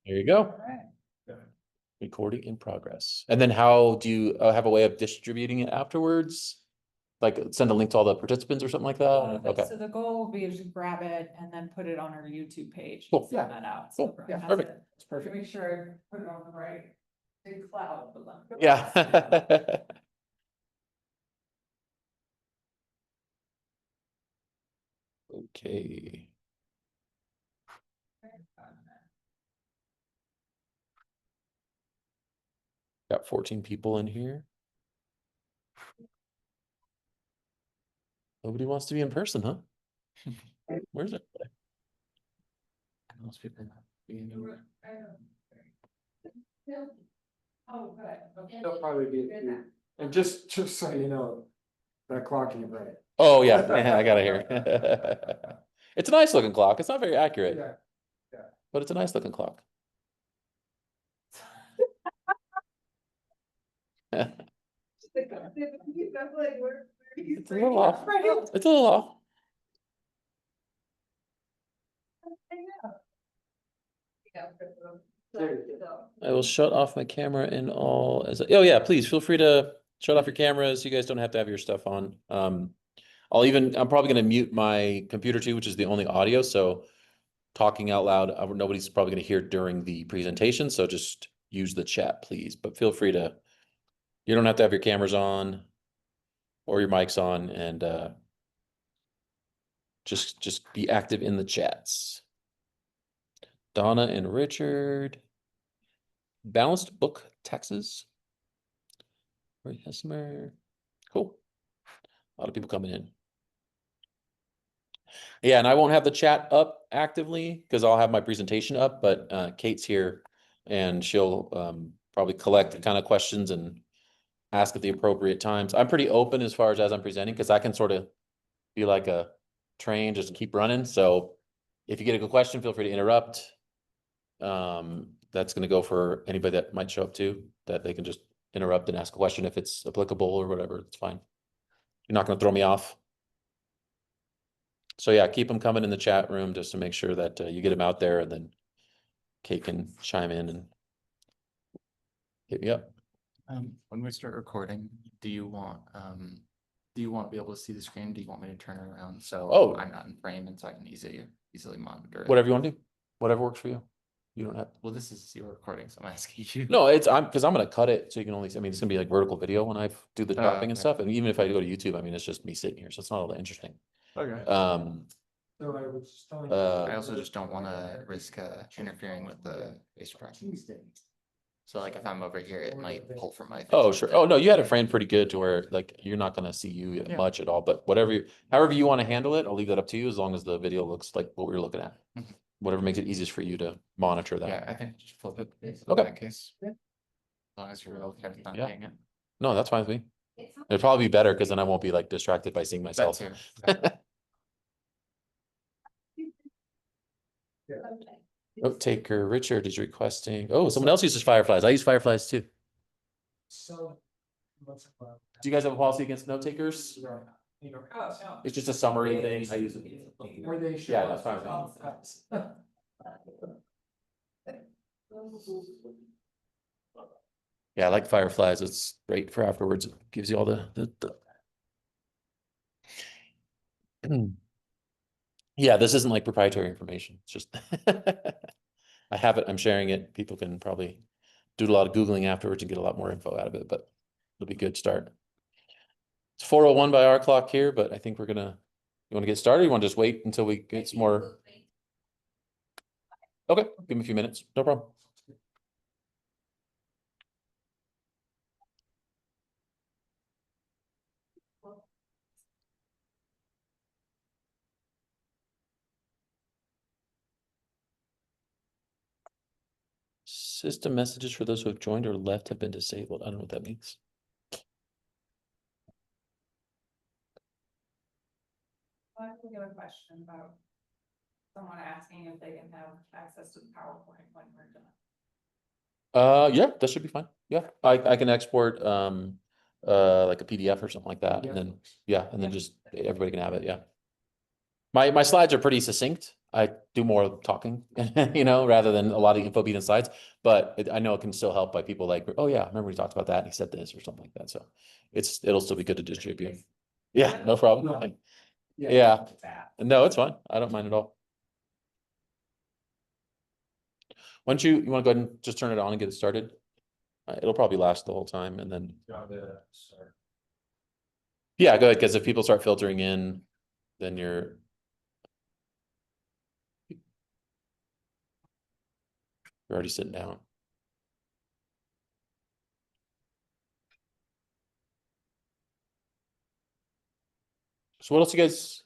There you go. All right. Recording in progress. And then how do you have a way of distributing it afterwards? Like send a link to all the participants or something like that? Okay. So the goal will be to grab it and then put it on our YouTube page. Cool. And send that out. Cool. So Yeah, that's perfect. it. That's perfect. Make sure I put it on the right big cloud. Yeah. Okay. Got 14 people in here. Nobody wants to be in person, huh? Where's it? Most people not being in. Oh, good. Okay. They'll probably be, and just so you know, that clock ain't right. Oh yeah, I got it here. It's a nice looking clock. It's not very accurate, Yeah. but it's a nice looking clock. It's a little off. It's a little off. I will shut off my camera in all as oh yeah, please feel free to shut off your cameras. You guys don't have to have your stuff on. I'm probably gonna mute my computer too, which is the only audio. So talking out loud, nobody's probably gonna hear during the presentation. So just use the chat, please. But feel free to, you don't have to have your cameras on or your mics on, and just be active in the chats. Donna and Richard. Balanced book taxes. Roy Hesmer. Cool. A lot of people coming in. Yeah, and I won't have the chat up actively because I'll have my presentation up, but Kate's here and she'll probably collect the kind of questions and ask at the appropriate times. I'm pretty open as far as I'm presenting because I can sort of be like a train, just keep running. So if you get a good question, feel free to interrupt. That's going to go for anybody that might show up too, that they can just interrupt and ask a question if it's applicable or whatever. It's fine. You're not going to throw me off. So yeah, keep them coming in the chat room just to make sure that you get them out there, and then Kate can chime in and hit me up. When we start recording, do you want to be able to see the screen? Do you want me to turn it around so I'm not in frame and so I can easily monitor it? Whatever you want to do, whatever works for you. You don't have. Well, this is your recording, so I'm asking you. No, because I'm going to cut it so you can only. I mean, it's going to be like vertical video when I do the chopping and stuff, and even if I go to YouTube, I mean, it's just me sitting here, so it's not all that interesting. Okay. So I was just telling. I also just don't want to risk interfering with the face tracking. So like if I'm over here, it might pull from my face. Oh, sure. Oh, no, you had it framed pretty good to where like you're not going to see you much at all, but however you want to handle it, I'll leave that up to you as long as the video looks like what we were looking at. Whatever makes it easiest for you to monitor that. Yeah, I think just flip it. Okay. In that case. As long as you're okay with not seeing it. No, that's fine with me. It'd probably be better because then I won't be like distracted by seeing myself. Note taker Richard is requesting. Oh, someone else uses Fireflies. I use Fireflies too. So. Do you guys have a policy against note takers? It's just a summary thing. I use it. Where they show. Yeah, that's fine. Yeah, I like Fireflies. It's great for afterwards. It gives you all the... Yeah, this isn't like proprietary information. It's just I have it. I'm sharing it. People can probably do a lot of Googling afterwards and get a lot more info out of it, but it'll be a good start. It's 4:01 by our clock here, but I think you want to get started? Or you want to just wait until we get some more? Okay, give me a few minutes. No problem. System messages for those who have joined or left have been disabled. I don't know what that means. I have a question about someone asking if they can have access to the PowerPoint when we're done. Yeah, that should be fine. Yeah, I can export like a PDF or something like that, and then just everybody can have it. Yeah. My slides are pretty succinct. I do more talking, you know, rather than a lot of info being in slides. But I know it can still help by people like, oh yeah, remember we talked about that and he said this or something like that. So it'll still be good to distribute. Yeah, no problem. Yeah. No, it's fine. I don't mind at all. Why don't you want to go ahead and just turn it on and get it started? It'll probably last the whole time and then. Yeah, go ahead, because if people start filtering in, then you're already sitting down. So what else you guys?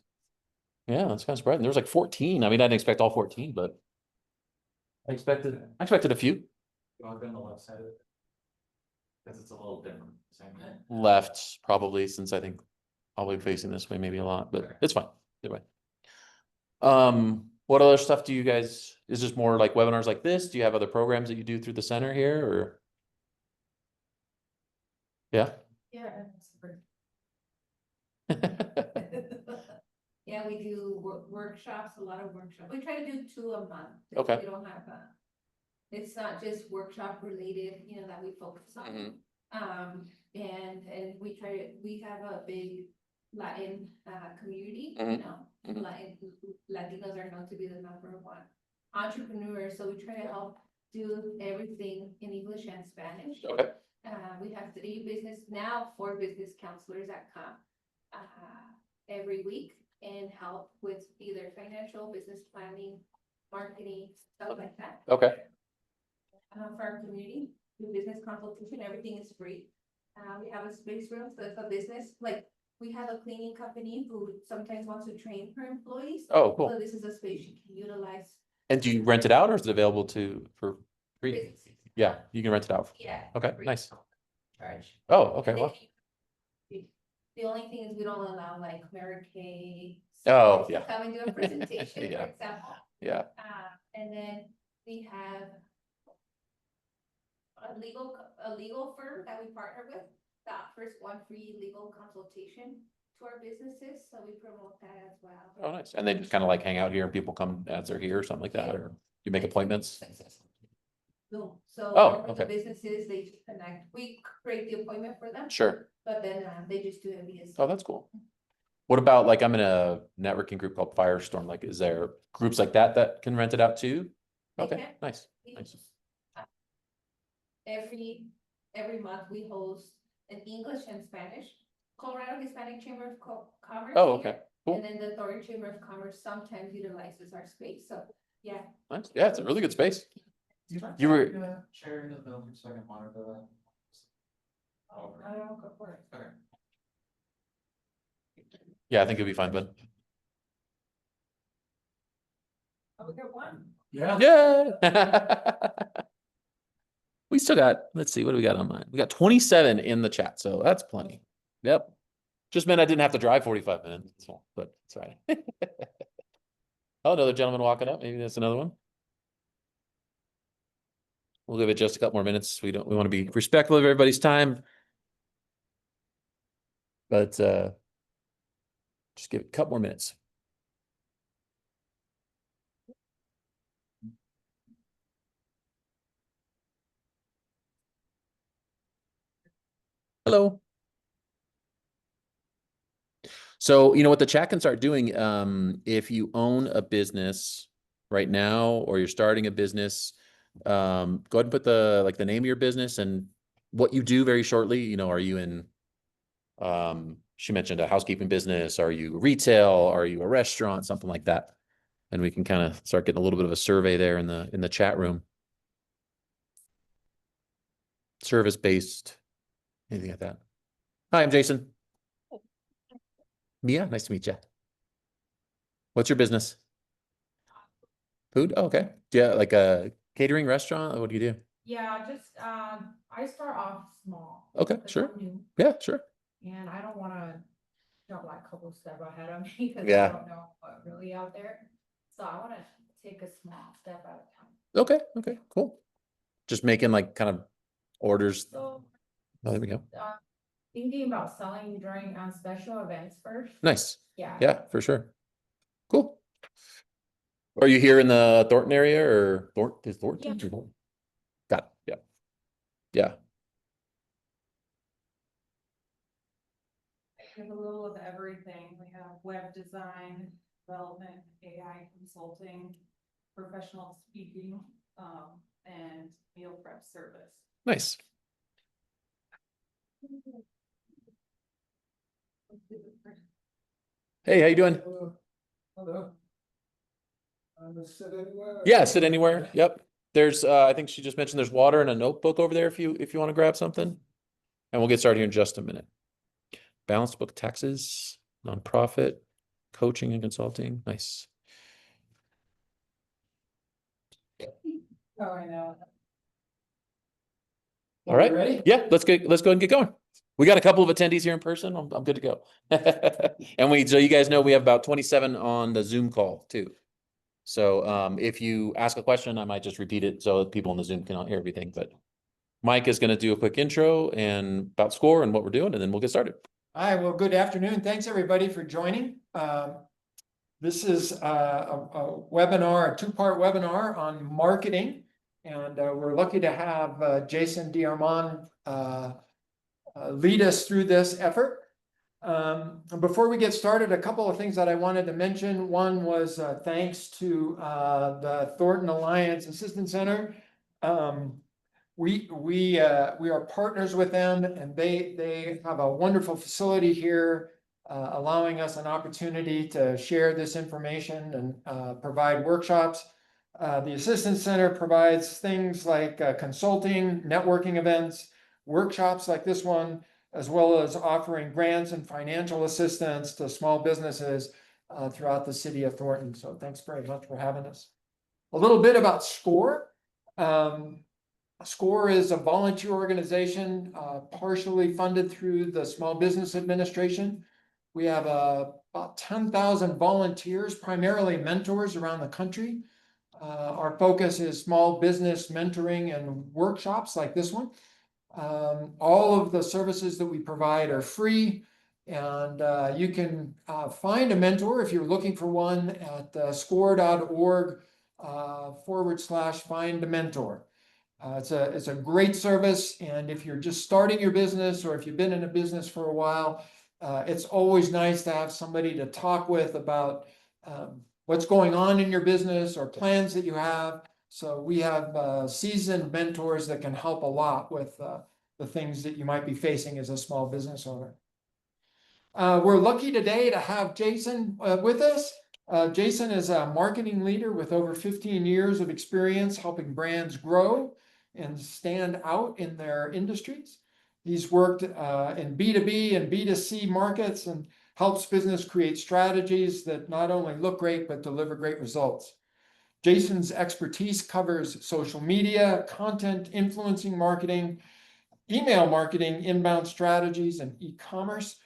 Yeah, that's kind of surprising. There was like 14. I mean, I didn't expect all 14, but I expected a few. You want to go on the left side of it? Because it's a little different. Left probably, since I think I'll be facing this way maybe a lot, but Okay. it's fine. Either way. What other stuff do you guys, is this more like webinars like this? Do you have other programs that you do through the center here or? Yeah. Yeah. Yeah, we do workshops, a lot of workshops. We try to do 2 a month. Okay. We don't have it's not just workshop related, you know, that we focus on. And we have a big Latin community, you know, Latinos are known to be the #1 entrepreneurs, so we try to help do everything in English and Spanish. Okay. We have 4 business counselors that come every week and help with either financial, business planning, marketing, stuff like that. Okay. For our community, do business consultation, everything is free. We have a space room, so if a business, like, we have a cleaning company who sometimes wants to train her employees. Oh, cool. So this is a space you can utilize. And do you rent it out or is it available for free? businesses. Yeah, you can rent it out. Yeah. Okay, free. nice. Charge. Oh, okay. And then Well, the only thing is we don't allow like Mary Kay. Oh, to yeah. Come and do a presentation, Yeah. for example. yeah. And then we have a legal firm that we partner with that offers 1 free legal consultation to our businesses, so we promote that as well. Oh, nice. And they just kind of like hang out here and people come as they're here or something like that, or you make appointments? Boom. So Oh, for the okay. businesses, they just connect, we create the appointment for them, Sure. but then they just do it via. Oh, that's cool. What about like, I'm in a networking group called Firestorm. Like, is there groups like that can rent it out too? They Okay, can. nice. Nice. Every month we host an English and Spanish, Colorado Hispanic Chamber of Commerce. Oh, here, okay, cool. And then the Thornton Chamber of Commerce sometimes utilizes our space, so, yeah. Nice. Yeah, it's a really good space. You were, Sharing the building so I can monitor that. I don't go for it. Okay. yeah, I think it'll be fine, but Oh, we got 1. Yeah. yeah. We still got, let's see, what do we got online? We got 27 in the chat, so that's plenty. Yep. Just meant I didn't have to drive 45 minutes, but it's right. Oh, another gentleman walking up. Maybe that's another one. We'll give it just a couple more minutes. We want to be respectful of everybody's time. But just give it a couple more minutes. Hello. So, you know what the chat can start doing, if you own a business right now, or you're starting a business, go ahead and put the name of your business and what you do very shortly. You know, are you in, she mentioned a housekeeping business. Are you retail? Are you a restaurant? Something like that. And we can kind of start getting a little bit of a survey there in the chat room. Service-based, anything like that. Hi, I'm Jason. Mia, nice to meet you. What's your business? Food? Oh, okay. Do you have like a catering restaurant? What do you do? Yeah, just, I start off small. Okay, 'cause sure. I'm new, Yeah, sure. And I don't wanna jump like a couple step ahead of me, cause Yeah. I don't know what really out there. So I wanna take a small step at a time. Okay, okay, cool. Just making like kind of orders. So, Oh, there we go. thinking about selling during special events first. Nice. Yeah. Yeah, for sure. Cool. Are you here in the Thornton area or Thornton? Yeah. Got it. Yeah. Yeah. We have a little of everything. We have web design, development, AI consulting, professional speaking, and meal prep service. Nice. Hey, how you doing? Hello. Sit anywhere? Yeah, sit anywhere. Yep. There's, I think she just mentioned there's water and a notebook over there if you want to grab something. And we'll get started here in just a minute. Balanced book taxes, nonprofit, coaching and consulting. Nice. Oh, I know. All right. Ready? Yeah, let's go ahead and get going. We got a couple of attendees here in person. I'm good to go. And so you guys know we have about 27 on the Zoom call too. So if you ask a question, I might just repeat it so that people on the Zoom cannot hear everything. But Mike is going to do a quick intro and about SCORE and what we're doing, and then we'll get started. All right, well, good afternoon. Thanks, everybody, for joining. This is a webinar, a two-part webinar on marketing. And we're lucky to have Jason D'Armond lead us through this effort. Before we get started, a couple of things that I wanted to mention. One was thanks to the Thornton Alliance Assistance Center. We are partners with them, and they have a wonderful facility here, allowing us an opportunity to share this information and provide workshops. The Assistance Center provides things like consulting, networking events, workshops like this one, as well as offering grants and financial assistance to small businesses throughout the city of Thornton. So thanks very much for having us. A little bit about SCORE. SCORE is a volunteer organization partially funded through the Small Business Administration. We have about 10,000 volunteers, primarily mentors around the country. Our focus is small business mentoring and workshops like this one. All of the services that we provide are free, and you can find a mentor if you're looking for one at score.org/find a mentor. It's a great service, and if you're just starting your business or if you've been in a business for a while, it's always nice to have somebody to talk with about what's going on in your business or plans that you have. So we have seasoned mentors that can help a lot with the things that you might be facing as a small business owner. We're lucky today to have Jason with us. Jason is a marketing leader with over 15 years of experience helping brands grow and stand out in their industries. He's worked in B2B and B2C markets and helps business create strategies that not only look great, but deliver great results. Jason's expertise covers social media, content, influencing marketing, email marketing, inbound strategies, and e-commerce.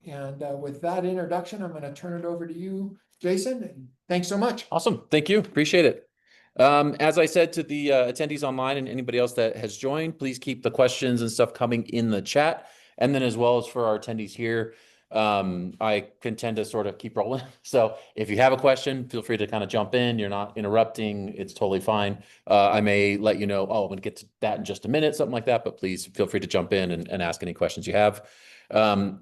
And with that introduction, I'm going to turn it over to you, Jason. And thanks so much. Awesome. Thank you. Appreciate it. As I said to the attendees online and anybody else that has joined, please keep the questions and stuff coming in the chat. And then as well as for our attendees here, I can tend to sort of keep rolling. So if you have a question, feel free to kind of jump in. You're not interrupting. It's totally fine. I may let you know, oh, I'm going to get to that in just a minute, something like that. But please feel free to jump in and ask any questions you have.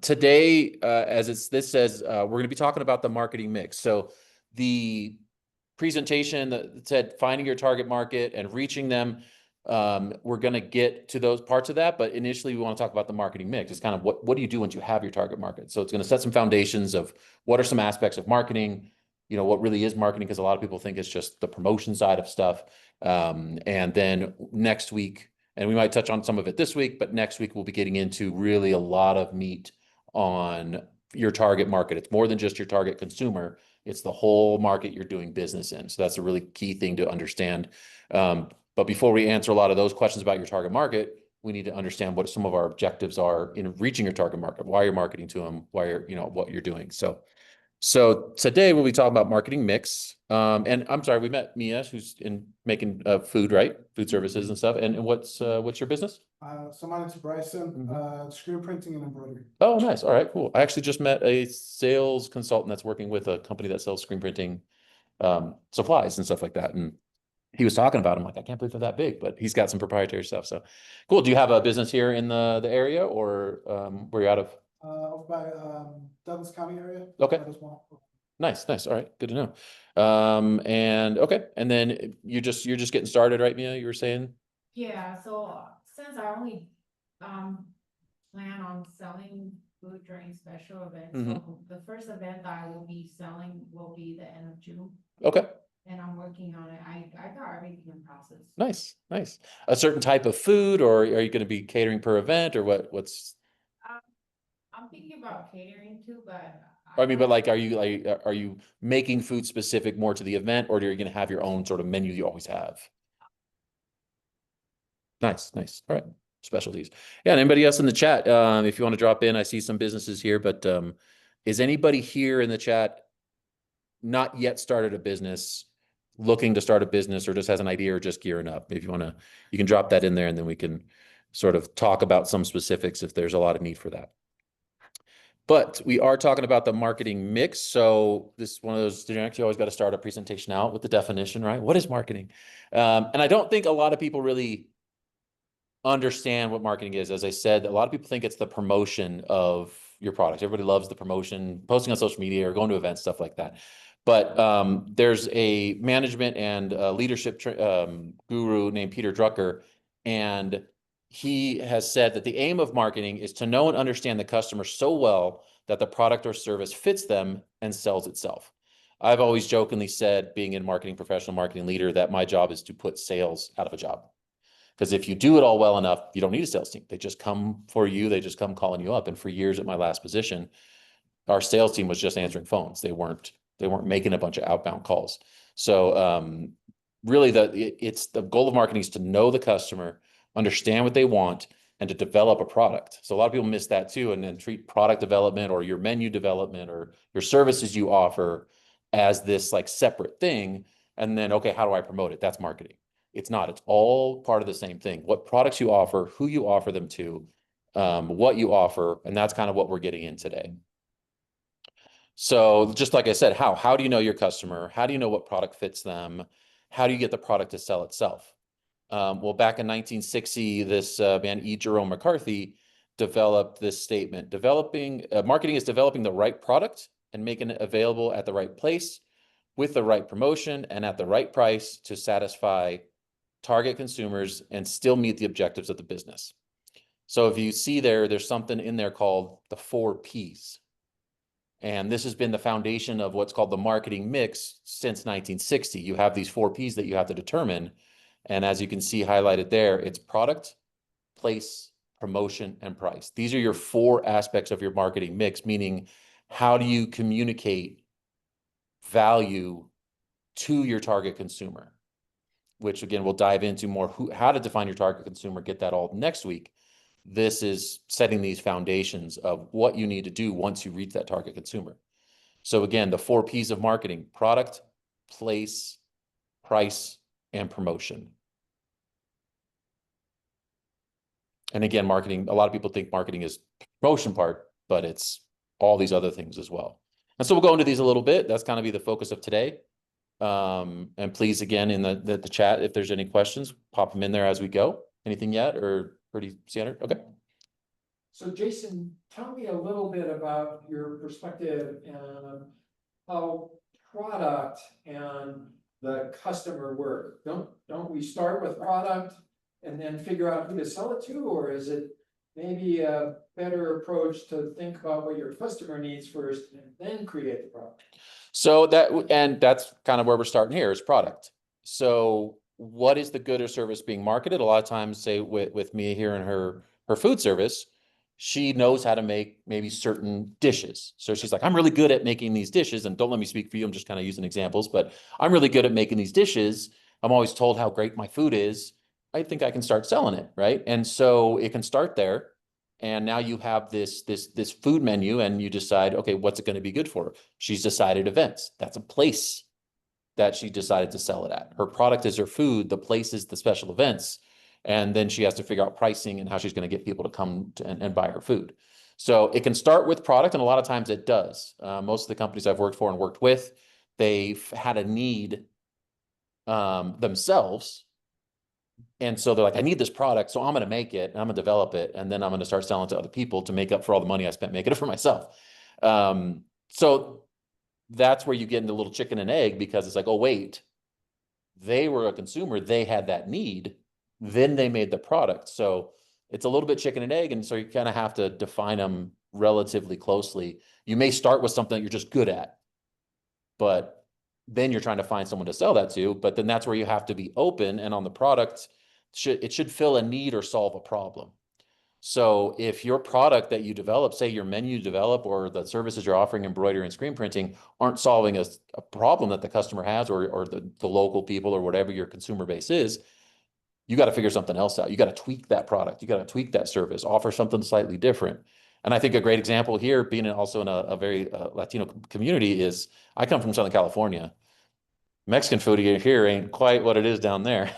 Today, as this says, we're going to be talking about the marketing mix. So the presentation that said finding your target market and reaching them, we're going to get to those parts of that, but initially we want to talk about the marketing mix. It's kind of what do you do once you have your target market? So it's going to set some foundations of what are some aspects of marketing, you know, what really is marketing, because a lot of people think it's just the promotion side of stuff. And then next week, and we might touch on some of it this week, but next week we'll be getting into really a lot of meat on your target market. It's more than just your target consumer. It's the whole market you're doing business in. So that's a really key thing to understand. But before we answer a lot of those questions about your target market, we need to understand what some of our objectives are in reaching your target market, why you're marketing to them, why you're, you know, what you're doing. So So today we'll be talking about marketing mix. And I'm sorry, we met Mia, who's in making food, right? Food services and stuff. And what's your business? So my name's Bryson, screen printing and embroidery. Oh, nice. All right, cool. I actually just met a sales consultant that's working with a company that sells screen printing supplies and stuff like that. And he was talking about them like, I can't believe they're that big, but he's got some proprietary stuff. So cool. Do you have a business here in the area or where you're out of? Over by Douglas County area. Okay. That is one. Nice, nice. All right, good to know. And okay, and then you're just getting started, right, Mia? You were saying? Yeah, so since I only plan on selling food during special events, so the first event that I will be selling will be the end of June, Okay, and I'm working on it. I got everything in process. nice, nice. A certain type of food, or are you going to be catering per event, or what's? I'm thinking about catering too, but. I mean, but like, are you making food specific more to the event, or are you going to have your own sort of menu you always have? Nice, nice. All right. Specialties. Yeah. And anybody else in the chat, if you want to drop in, I see some businesses here, but is anybody here in the chat not yet started a business, looking to start a business, or just has an idea, or just gearing up? If you want to, you can drop that in there, and then we can sort of talk about some specifics if there's a lot of need for that. But we are talking about the marketing mix. So this is one of those, you actually always got to start a presentation out with the definition, right? What is marketing? And I don't think a lot of people really understand what marketing is. As I said, a lot of people think it's the promotion of your product. Everybody loves the promotion, posting on social media or going to events, stuff like that. But there's a management and leadership guru named Peter Drucker, and he has said that the aim of marketing is to know and understand the customer so well that the product or service fits them and sells itself. I've always jokingly said, being a marketing professional, marketing leader, that my job is to put sales out of a job. Because if you do it all well enough, you don't need a sales team. They just come for you. They just come calling you up. And for years at my last position, our sales team was just answering phones. They weren't making a bunch of outbound calls. So really it's the goal of marketing is to know the customer, understand what they want, and to develop a product. So a lot of people miss that too, and then treat product development or your menu development or your services you offer as this like separate thing. And then, okay, how do I promote it? That's marketing. It's not. It's all part of the same thing. What products you offer, who you offer them to, what you offer, and that's kind of what we're getting in today. So just like I said, how do you know your customer? How do you know what product fits them? How do you get the product to sell itself? Well, back in 1960, this man, E. Jerome McCarthy, developed this statement: marketing is developing the right product and making it available at the right place with the right promotion and at the right price to satisfy target consumers and still meet the objectives of the business. So if you see there's something in there called the 4 Ps. And this has been the foundation of what's called the marketing mix since 1960. You have these 4 Ps that you have to determine. And as you can see highlighted there, it's product, place, promotion, and price. These are your 4 aspects of your marketing mix, meaning how do you communicate value to your target consumer, which again, we'll dive into more how to define your target consumer, get that all next week. This is setting these foundations of what you need to do once you reach that target consumer. So again, the 4 Ps of marketing: product, place, price, and promotion. And again, marketing, a lot of people think marketing is promotion part, but it's all these other things as well. And so we'll go into these a little bit. That's kind of be the focus of today. And please, again, in the chat, if there's any questions, pop them in there as we go. Anything yet, or pretty standard? Okay. So Jason, tell me a little bit about your perspective and how product and the customer work. Don't we start with product and then figure out who to sell it to, or is it maybe a better approach to think about what your customer needs first and then create the product? So that's kind of where we're starting here, is product. So what is the good or service being marketed? A lot of times, say with Mia here in her food service, she knows how to make maybe certain dishes. So she's like, I'm really good at making these dishes, and don't let me speak for you. I'm just kind of using examples, but I'm really good at making these dishes. I'm always told how great my food is. I think I can start selling it, right? And so it can start there. And now you have this food menu and you decide, okay, what's it going to be good for? She's decided events. That's a place that she decided to sell it at. Her product is her food. The place is the special events. And then she has to figure out pricing and how she's going to get people to come and buy her food. So it can start with product, and a lot of times it does. Most of the companies I've worked for and worked with, they've had a need themselves. And so they're like, I need this product, so I'm going to make it, and I'm going to develop it, and then I'm going to start selling to other people to make up for all the money I spent making it for myself. So that's where you get into a little chicken and egg, because it's like, oh, wait, they were a consumer, they had that need, then they made the product. So it's a little bit chicken and egg, and so you kind of have to define them relatively closely. You may start with something that you're just good at, but then you're trying to find someone to sell that to, but then that's where you have to be open, and on the product, it should fill a need or solve a problem. So if your product that you develop, say your menu you develop, or the services you're offering, embroidery and screen printing, aren't solving a problem that the customer has, or the local people, or whatever your consumer base is, you got to figure something else out. You got to tweak that product. You got to tweak that service, offer something slightly different. And I think a great example here, being also in a very Latino community, is I come from Southern California. Mexican food here ain't quite what it is down there.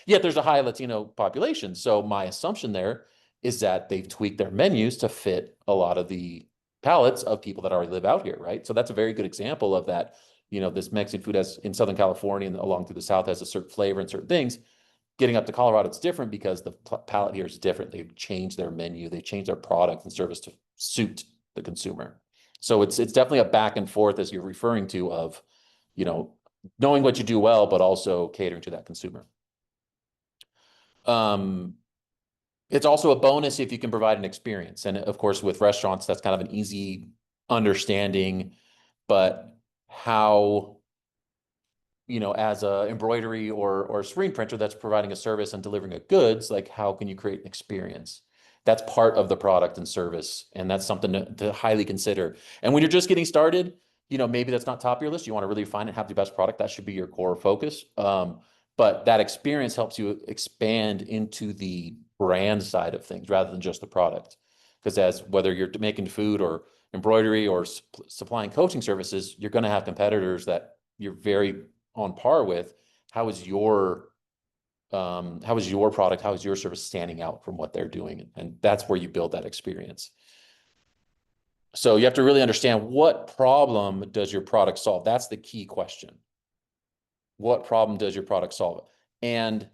Yet there's a high Latino population. So my assumption there is that they've tweaked their menus to fit a lot of the palates of people that already live out here, right? So that's a very good example of that. You know, this Mexican food has in Southern California and along through the South has a certain flavor and certain things. Getting up to Colorado, it's different because the palate here is different. They've changed their menu, they've changed their product and service to suit the consumer. So it's definitely a back and forth, as you're referring to, of, you know, knowing what you do well, but also catering to that consumer. It's also a bonus if you can provide an experience. And of course, with restaurants, that's kind of an easy understanding, but how, you know, as a embroidery or a screen printer that's providing a service and delivering a goods, like how can you create an experience? That's part of the product and service. And that's something to highly consider. And when you're just getting started, you know, maybe that's not top of your list. You want to really find and have the best product. That should be your core focus. But that experience helps you expand into the brand side of things rather than just the product. Because as whether you're making food or embroidery or supplying coaching services, you're going to have competitors that you're very on par with. How is your product, how is your service standing out from what they're doing? And that's where you build that experience. So you have to really understand, what problem does your product solve? That's the key question. What problem does your product solve? And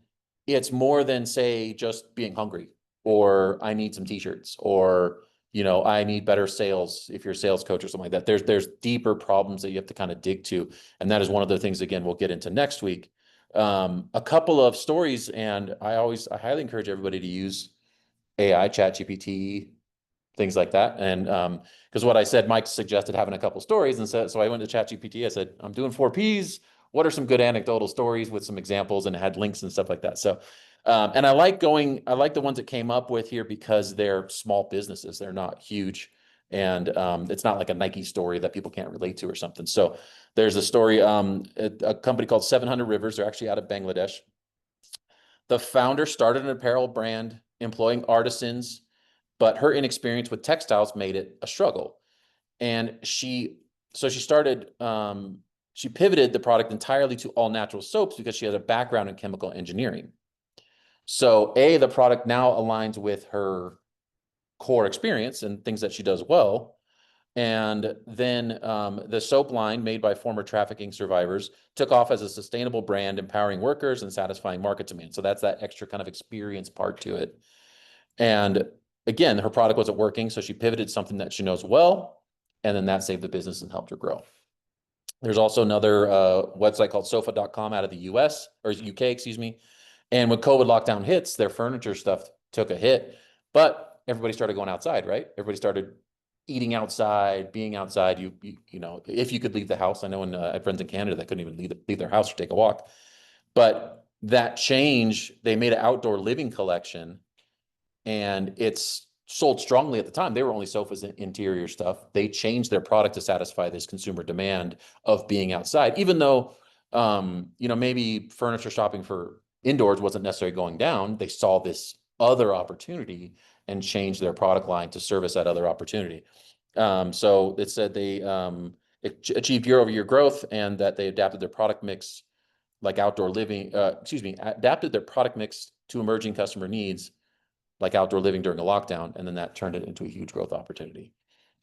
it's more than, say, just being hungry, or I need some t-shirts, or, you know, I need better sales if you're a sales coach or something like that. There's deeper problems that you have to kind of dig to. And that is one of the things, again, we'll get into next week. A couple of stories, and I highly encourage everybody to use AI, ChatGPT, things like that. And because what I said, Mike suggested having a couple stories, and so I went to ChatGPT. I said, I'm doing 4 Ps. What are some good anecdotal stories with some examples, and it had links and stuff like that. So, and I like the ones that came up with here because they're small businesses. They're not huge. And it's not like a Nike story that people can't relate to or something. So there's a story, a company called 700 Rivers. They're actually out of Bangladesh. The founder started an apparel brand employing artisans, but her inexperience with textiles made it a struggle. And she pivoted the product entirely to all natural soaps because she has a background in chemical engineering. So the product now aligns with her core experience and things that she does well. And then the soap line, made by former trafficking survivors, took off as a sustainable brand, empowering workers and satisfying market demand. So that's that extra kind of experience part to it. And again, her product wasn't working, so she pivoted something that she knows well, and then that saved the business and helped her grow. There's also another website called sofa.com out of the US, or UK, excuse me. And when COVID lockdown hits, their furniture stuff took a hit, but everybody started going outside, right? Everybody started eating outside, being outside. You know, if you could leave the house. I know I had friends in Canada that couldn't even leave their house or take a walk. But that change, they made an outdoor living collection, and it's sold strongly at the time. They were only sofas and interior stuff. They changed their product to satisfy this consumer demand of being outside, even though, you know, maybe furniture shopping for indoors wasn't necessarily going down. They saw this other opportunity, and change their product line to service that other opportunity. So it said they achieved year-over-year growth and that they adapted their product mix like outdoor living, adapted their product mix to emerging customer needs like outdoor living during a lockdown. And then that turned it into a huge growth opportunity.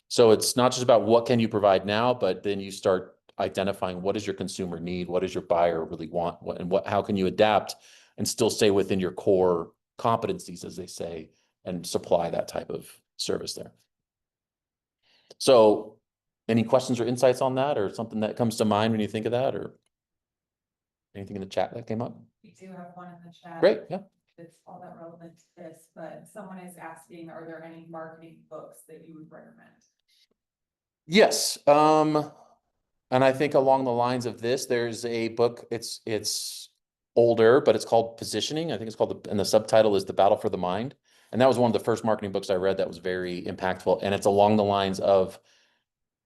So it's not just about what can you provide now, but then you start identifying what does your consumer need? What does your buyer really want? How can you adapt and still stay within your core competencies, as they say, and supply that type of service there. So any questions or insights on that, or something that comes to mind when you think of that, or anything in the chat that came up? We do have one in the chat. Great, yeah. It's all that relevant to this, but someone is asking, are there any marketing books that you would recommend? Yes. And I think along the lines of this, there's a book, it's older, but it's called Positioning. I think it's called, and the subtitle is The Battle for the Mind. And that was one of the first marketing books I read that was very impactful. And it's along the lines of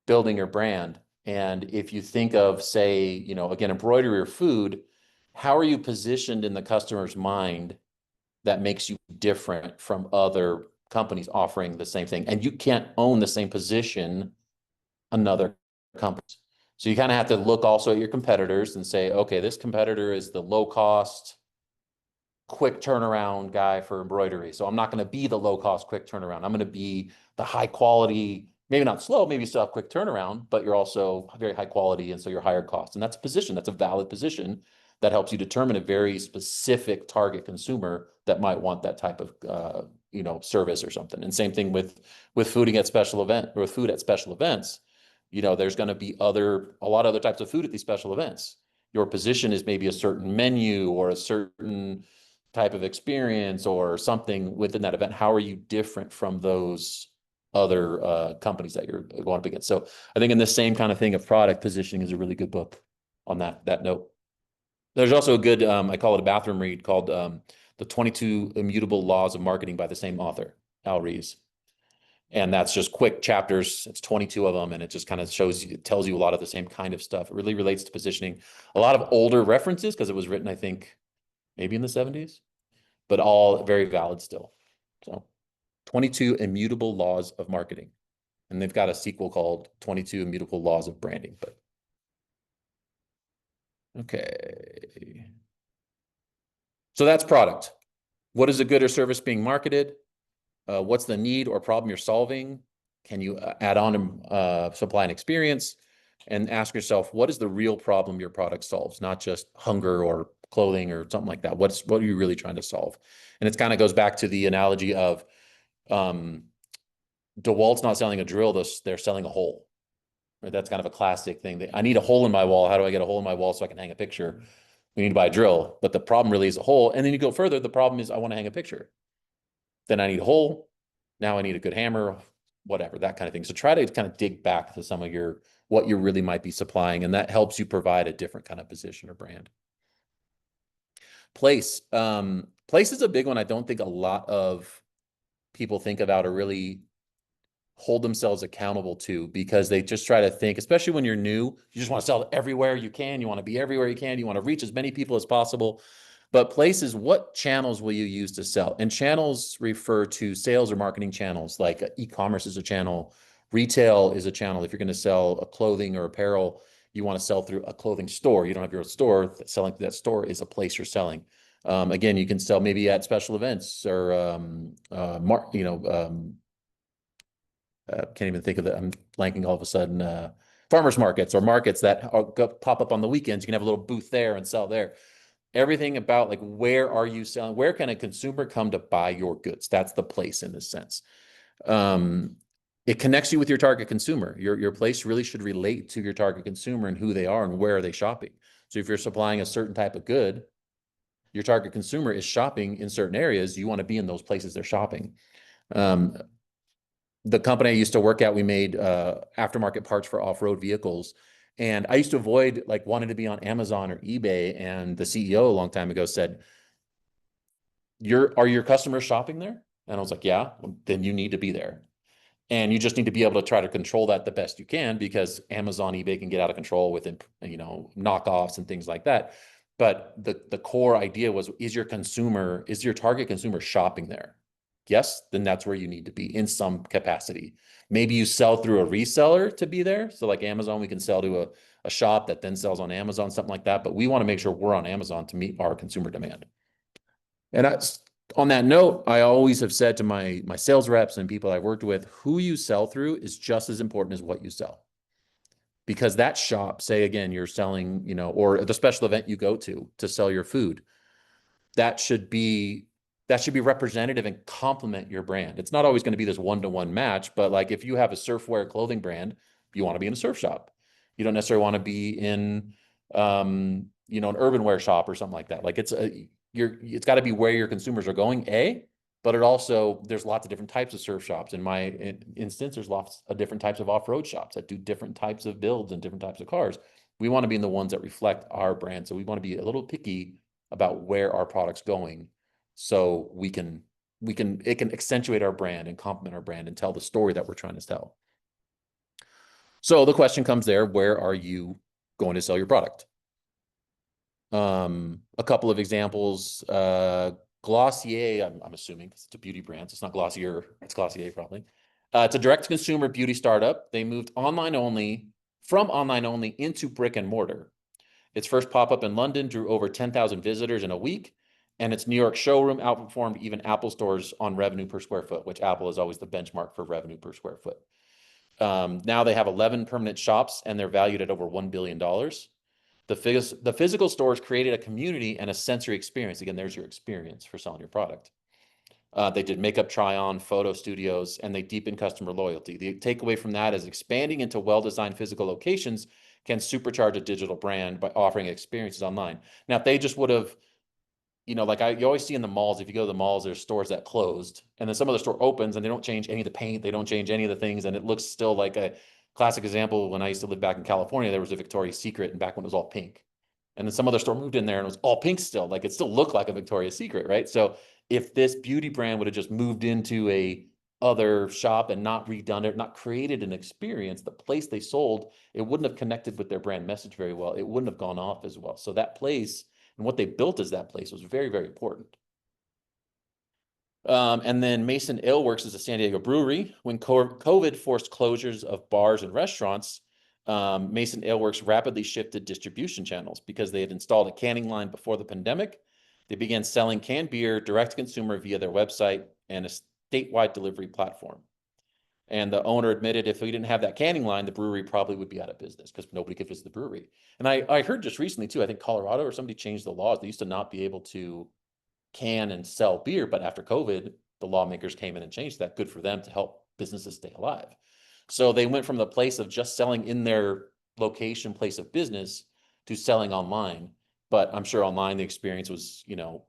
building your brand. And if you think of, say, you know, again, embroidery or food, how are you positioned in the customer's mind that makes you different from other companies offering the same thing? And you can't own the same position another company. So you kind of have to look also at your competitors and say, okay, this competitor is the low cost, quick turnaround guy for embroidery. So I'm not going to be the low cost, quick turnaround. I'm going to be the high quality, maybe not slow, maybe you still have quick turnaround, but you're also very high quality. And so you're higher cost. And that's a position, that's a valid position that helps you determine a very specific target consumer that might want that type of, you know, service or something. And same thing with fooding at special event, or with food at special events. You know, there's going to be a lot of other types of food at these special events. Your position is maybe a certain menu or a certain type of experience or something within that event. How are you different from those other companies that you're going up against? So I think in the same kind of thing of product, Positioning is a really good book on that note. There's also a good, I call it a bathroom read, called The 22 Immutable Laws of Marketing by the same author, Al Ries. And that's just quick chapters. It's 22 of them. And it just kind of shows you, it tells you a lot of the same kind of stuff. It really relates to positioning. A lot of older references, because it was written, I think, maybe in the 70s, but all very valid still. So 22 Immutable Laws of Marketing. And they've got a sequel called 22 Immutable Laws of Branding. But okay. So that's product. What is a good or service being marketed? What's the need or problem you're solving? Can you add on supply and experience? And ask yourself, what is the real problem your product solves? Not just hunger or clothing or something like that. What are you really trying to solve? And it kind of goes back to the analogy of DeWalt's not selling a drill, they're selling a hole. Right? That's kind of a classic thing. I need a hole in my wall. How do I get a hole in my wall so I can hang a picture? We need to buy a drill, but the problem really is a hole. And then you go further, the problem is I want to hang a picture. Then I need a hole. Now I need a good hammer, whatever, that kind of thing. So try to kind of dig back to some of what you really might be supplying. And that helps you provide a different kind of position or brand. Place. Place is a big one. I don't think a lot of people think about or really hold themselves accountable to, because they just try to think, especially when you're new, you just want to sell everywhere you can. You want to be everywhere you can. You want to reach as many people as possible. But places, what channels will you use to sell? And channels refer to sales or marketing channels, like e-commerce is a channel. Retail is a channel. If you're going to sell a clothing or apparel, you want to sell through a clothing store. You don't have your own store. Selling through that store is a place you're selling. Again, you can sell maybe at special events or, can't even think of it. I'm blanking all of a sudden. Farmers markets or markets that pop up on the weekends. You can have a little booth there and sell there. Everything about, like, where are you selling? Where can a consumer come to buy your goods? That's the place in this sense. It connects you with your target consumer. Your place really should relate to your target consumer and who they are and where are they shopping. So if you're supplying a certain type of good, your target consumer is shopping in certain areas. You want to be in those places they're shopping. The company I used to work at, we made aftermarket parts for off-road vehicles. And I used to avoid, like, wanting to be on Amazon or eBay. And the CEO a long time ago said, are your customers shopping there? And I was like, yeah, well, then you need to be there. And you just need to be able to try to control that the best you can, because Amazon, eBay can get out of control with, you know, knockoffs and things like that. But the core idea was, is your target consumer shopping there? yes, then that's where you need to be in some capacity. Maybe you sell through a reseller to be there. So like Amazon, we can sell to a shop that then sells on Amazon, something like that. But we want to make sure we're on Amazon to meet our consumer demand. And on that note, I always have said to my sales reps and people I've worked with, who you sell through is just as important as what you sell. Because that shop, say again, you're selling, you know, or the special event you go to sell your food, that should be representative and complement your brand. It's not always going to be this one-to-one match, but like if you have a surfwear clothing brand, you want to be in a surf shop. You don't necessarily want to be in, you know, an urban wear shop or something like that. Like it's got to be where your consumers are going, but it also, there's lots of different types of surf shops. In my instance, there's lots of different types of off-road shops that do different types of builds and different types of cars. We want to be in the ones that reflect our brand. So we want to be a little picky about where our product's going. So it can accentuate our brand and complement our brand and tell the story that we're trying to tell. So the question comes there, where are you going to sell your product? A couple of examples, Glossier, I'm assuming because it's a beauty brand. So it's not Glossier, it's Glossier probably. It's a direct-to-consumer beauty startup. They moved from online only into brick and mortar. Its first pop-up in London drew over 10,000 visitors in a week, and its New York showroom outperformed even Apple stores on revenue per square foot, which Apple is always the benchmark for revenue per square foot. Now they have 11 permanent shops, and they're valued at over $1 billion. The physical stores created a community and a sensory experience. Again, there's your experience for selling your product. They did makeup try-on, photo studios, and they deepened customer loyalty. The takeaway from that is expanding into well-designed physical locations can supercharge a digital brand by offering experiences online. Now, if they just would have, you know, like you always see in the malls, if you go to the malls, there's stores that closed, and then some other store opens and they don't change any of the paint, they don't change any of the things, and it looks still like a classic example. When I used to live back in California, there was a Victoria's Secret, and back when it was all pink. And then some other store moved in there and it was all pink still. Like it still looked like a Victoria's Secret, right? So if this beauty brand would have just moved into a other shop and not redone it, not created an experience, the place they sold, it wouldn't have connected with their brand message very well. It wouldn't have gone off as well. So that place and what they built as that place was very, very important. And then Mason Ale Works is a San Diego brewery. When COVID forced closures of bars and restaurants, Mason Ale Works rapidly shifted distribution channels because they had installed a canning line before the pandemic. They began selling canned beer direct to consumer via their website and a statewide delivery platform. And the owner admitted if we didn't have that canning line, the brewery probably would be out of business because nobody could visit the brewery. And I heard just recently too, I think Colorado or somebody changed the laws. They used to not be able to can and sell beer, but after COVID, the lawmakers came in and changed that. Good for them to help businesses stay alive. So they went from the place of just selling in their location, place of business, to selling online. But I'm sure online the experience was, you know,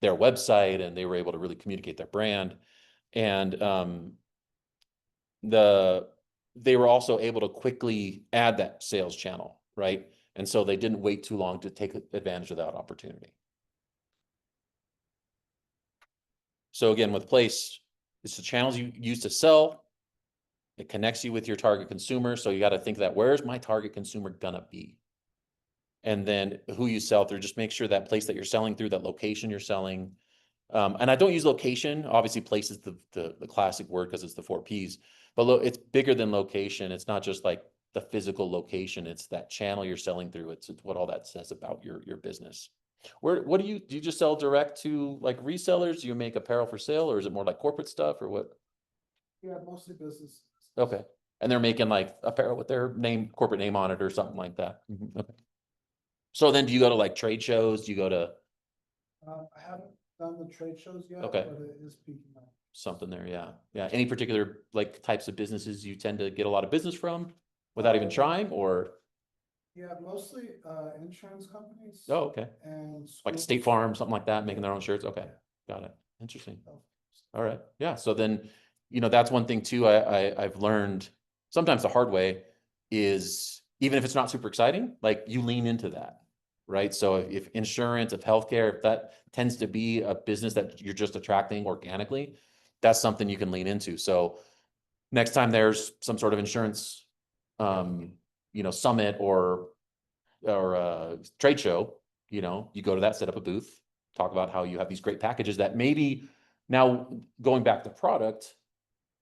their website, and they were able to really communicate their brand. And they were also able to quickly add that sales channel, right? And so they didn't wait too long to take advantage of that opportunity. So again, with Place, it's the channels you use to sell. It connects you with your target consumer. So you got to think that where's my target consumer gonna be? And then who you sell through, just make sure that place that you're selling through, that location you're selling. And I don't use location. Obviously, place is the classic word because it's the 4 Ps. But it's bigger than location. It's not just like the physical location. It's that channel you're selling through. It's what all that says about your business. What do you just sell direct to like resellers? Do you make apparel for sale, or is it more like corporate stuff, or what? Yeah, mostly business. Okay. And they're making like apparel with their corporate name on it or something like that. Okay. So then do you go to like trade shows? Do you go to I haven't done the trade shows yet, Okay. but it is peaking up. something there? Yeah. Yeah. Any particular like types of businesses you tend to get a lot of business from without even trying, or? Yeah, mostly insurance companies. Oh, okay. And Like schools. State Farm, something like that, making their own shirts. Okay. Got it. Interesting. All right. Yeah. So then, you know, that's one thing too, I've learned sometimes the hard way is even if it's not super exciting, like you lean into that, right? So if insurance, if healthcare, if that tends to be a business that you're just attracting organically, that's something you can lean into. So next time there's some sort of insurance, you know, summit or trade show, you know, you go to that, set up a booth, talk about how you have these great packages that maybe Now, going back to product,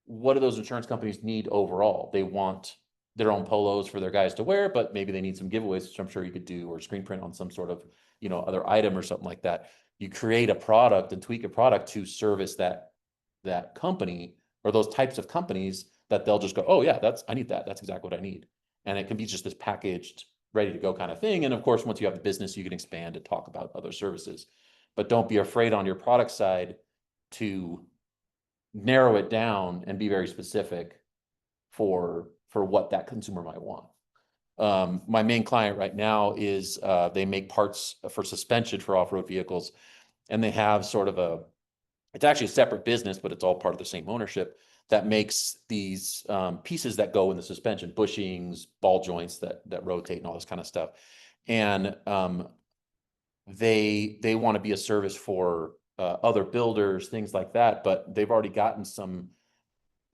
what do those insurance companies need overall? They want their own polos for their guys to wear, but maybe they need some giveaways, which I'm sure you could do, or screen print on some sort of, other item or something like that. You create a product and tweak a product to service that company or those types of companies that they'll just go, oh yeah, I need that. That's exactly what I need. And it can be just this packaged, ready to go kind of thing. And of course, once you have the business, you can expand and talk about other services, but don't be afraid on your product side to narrow it down and be very specific for what that consumer might want. My main client right now is they make parts for suspension for off-road vehicles, and they have sort of it's actually a separate business, but it's all part of the same ownership that makes these pieces that go in the suspension, bushings, ball joints that rotate and all this kind of stuff. And they want to be a service for other builders, things like that, but they've already gotten some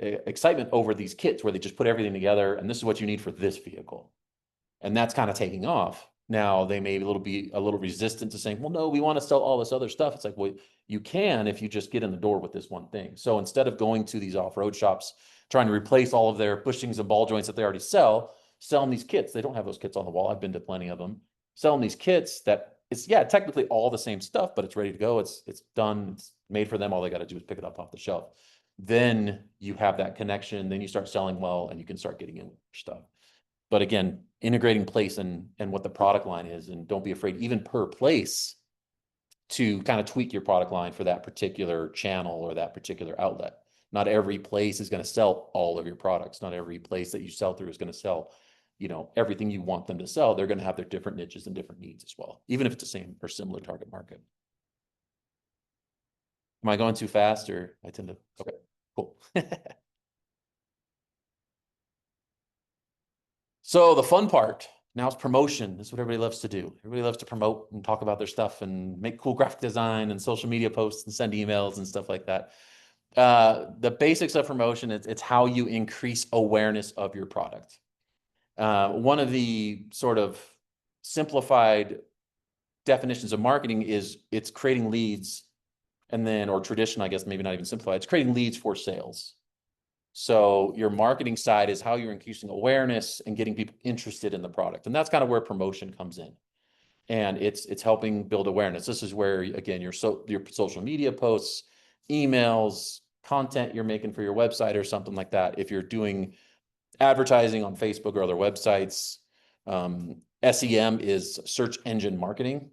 excitement over these kits where they just put everything together and this is what you need for this vehicle. And that's kind of taking off. Now they may be a little resistant to saying, well, no, we want to sell all this other stuff. It's like, well, you can if you just get in the door with this one thing. So instead of going to these off-road shops, trying to replace all of their bushings and ball joints that they already sell them these kits. They don't have those kits on the wall. I've been to plenty of them. Sell them these kits that it's, yeah, technically all the same stuff, but it's ready to go. It's done. It's made for them. All they got to do is pick it up off the shelf. Then you have that connection. Then you start selling well and you can start getting in stuff. But again, integrating place and what the product line is, and don't be afraid, even per place, to kind of tweak your product line for that particular channel or that particular outlet. Not every place is going to sell all of your products. Not every place that you sell through is going to sell, everything you want them to sell. They're going to have their different niches and different needs as well, even if it's the same or similar target market. Am I going too fast or I tend to, okay, cool. So the fun part now is promotion. This is what everybody loves to do. Everybody loves to promote and talk about their stuff and make cool graphic design and social media posts and send emails and stuff like that. The basics of promotion, it's how you increase awareness of your product. One of the sort of simplified definitions of marketing is it's creating leads, and then, or tradition, I guess, maybe not even simplified, it's creating leads for sales. So your marketing side is how you're increasing awareness and getting people interested in the product. And that's kind of where promotion comes in. And it's helping build awareness. This is where, again, your social media posts, emails, content you're making for your website or something like that. If you're doing advertising on Facebook or other websites, SEM is search engine marketing.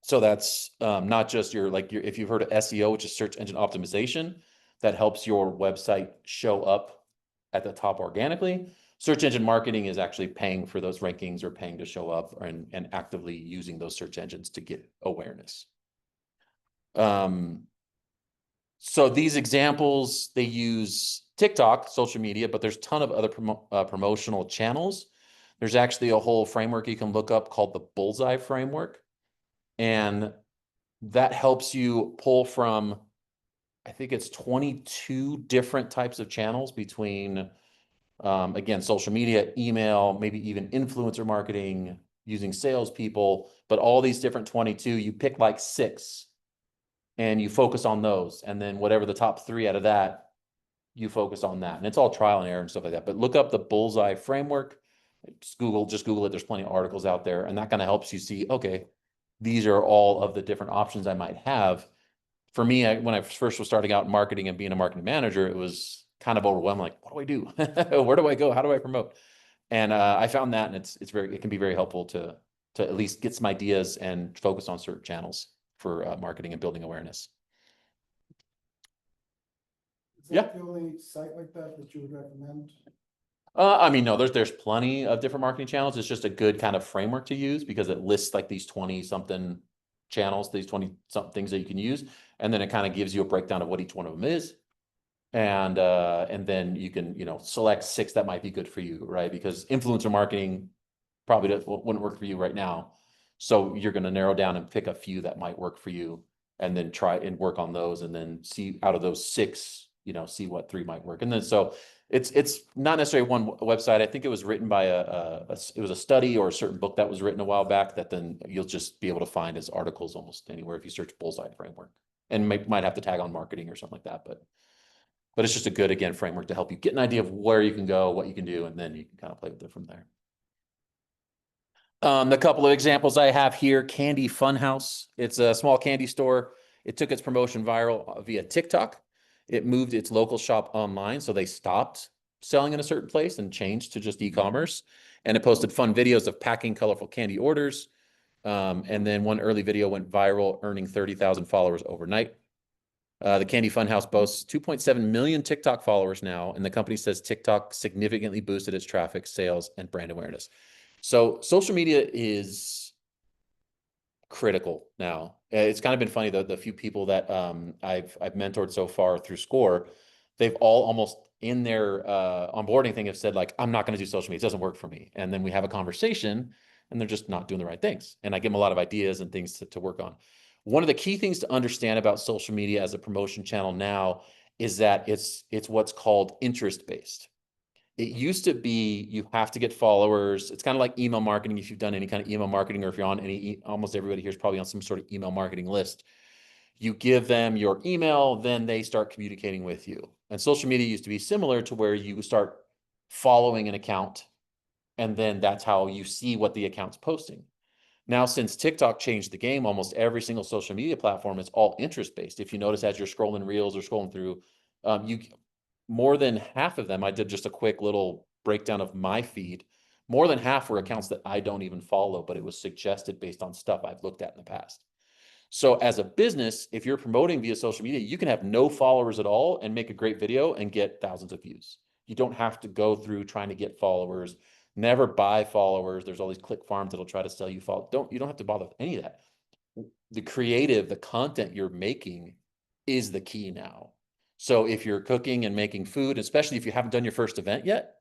So that's not just if you've heard of SEO, which is search engine optimization, that helps your website show up at the top organically. Search engine marketing is actually paying for those rankings or paying to show up and actively using those search engines to get awareness. So these examples, they use TikTok, social media, but there's a ton of other promotional channels. There's actually a whole framework you can look up called the Bullseye Framework. And that helps you pull from, I think it's 22 different types of channels between, again, social media, email, maybe even influencer marketing, using salespeople, but all these different 22, you pick like 6 and you focus on those. And then whatever the top 3 out of that, you focus on that. And it's all trial and error and stuff like that. But look up the Bullseye Framework, just Google it. There's plenty of articles out there. And that kind of helps you see, okay, these are all of the different options I might have. For me, when I first was starting out in marketing and being a marketing manager, it was kind of overwhelming. Like, what do I do? Where do I go? How do I promote? And I found that, and it can be very helpful to at least get some ideas and focus on certain channels for marketing and building awareness. Is that the only site like that you would recommend? I mean, no, there's plenty of different marketing channels. It's just a good kind of framework to use because it lists like these 20 something channels, these 20 something things that you can use. And then it kind of gives you a breakdown of what each one of them is. And then you can, select 6 that might be good for you, right? Because influencer marketing probably wouldn't work for you right now. So you're going to narrow down and pick a few that might work for you and then try and work on those and then see out of those 6, see what 3 might work. And then, so it's not necessarily one website. I think it was written by it was a study or a certain book that was written a while back that then you'll just be able to find as articles almost anywhere if you search Bullseye Framework. and might have to tag on marketing or something like that. But it's just a good, again, framework to help you get an idea of where you can go, what you can do, and then you can kind of play with it from there. The couple of examples I have here, Candy Funhouse. It's a small candy store. It took its promotion viral via TikTok. It moved its local shop online, so they stopped selling in a certain place and changed to just e-commerce. And it posted fun videos of packing colorful candy orders. And then one early video went viral, earning 30,000 followers overnight. The Candy Funhouse boasts 2.7 million TikTok followers now, and the company says TikTok significantly boosted its traffic, sales, and brand awareness. So social media is critical now. It's kind of been funny, the few people that I've mentored so far through SCORE, they've all almost in their onboarding thing have said, like, I'm not going to do social media. It doesn't work for me. And then we have a conversation and they're just not doing the right things. And I give them a lot of ideas and things to work on. One of the key things to understand about social media as a promotion channel now is that it's what's called interest-based. It used to be you have to get followers. It's kind of like email marketing. If you've done any kind of email marketing, or if you're on any, almost everybody here is probably on some sort of email marketing list. You give them your email, then they start communicating with you. And social media used to be similar to where you start following an account, and then that's how you see what the account's posting. Now, since TikTok changed the game, almost every single social media platform is all interest-based. If you notice, as you're scrolling reels or scrolling through, more than half of them, I did just a quick little breakdown of my feed. More than half were accounts that I don't even follow, but it was suggested based on stuff I've looked at in the past. So as a business, if you're promoting via social media, you can have no followers at all and make a great video and get thousands of views. You don't have to go through trying to get followers. Never buy followers. There's all these click farms that'll try to sell you follow. You don't have to bother with any of that. The creative, the content you're making is the key now. So if you're cooking and making food, especially if you haven't done your first event yet,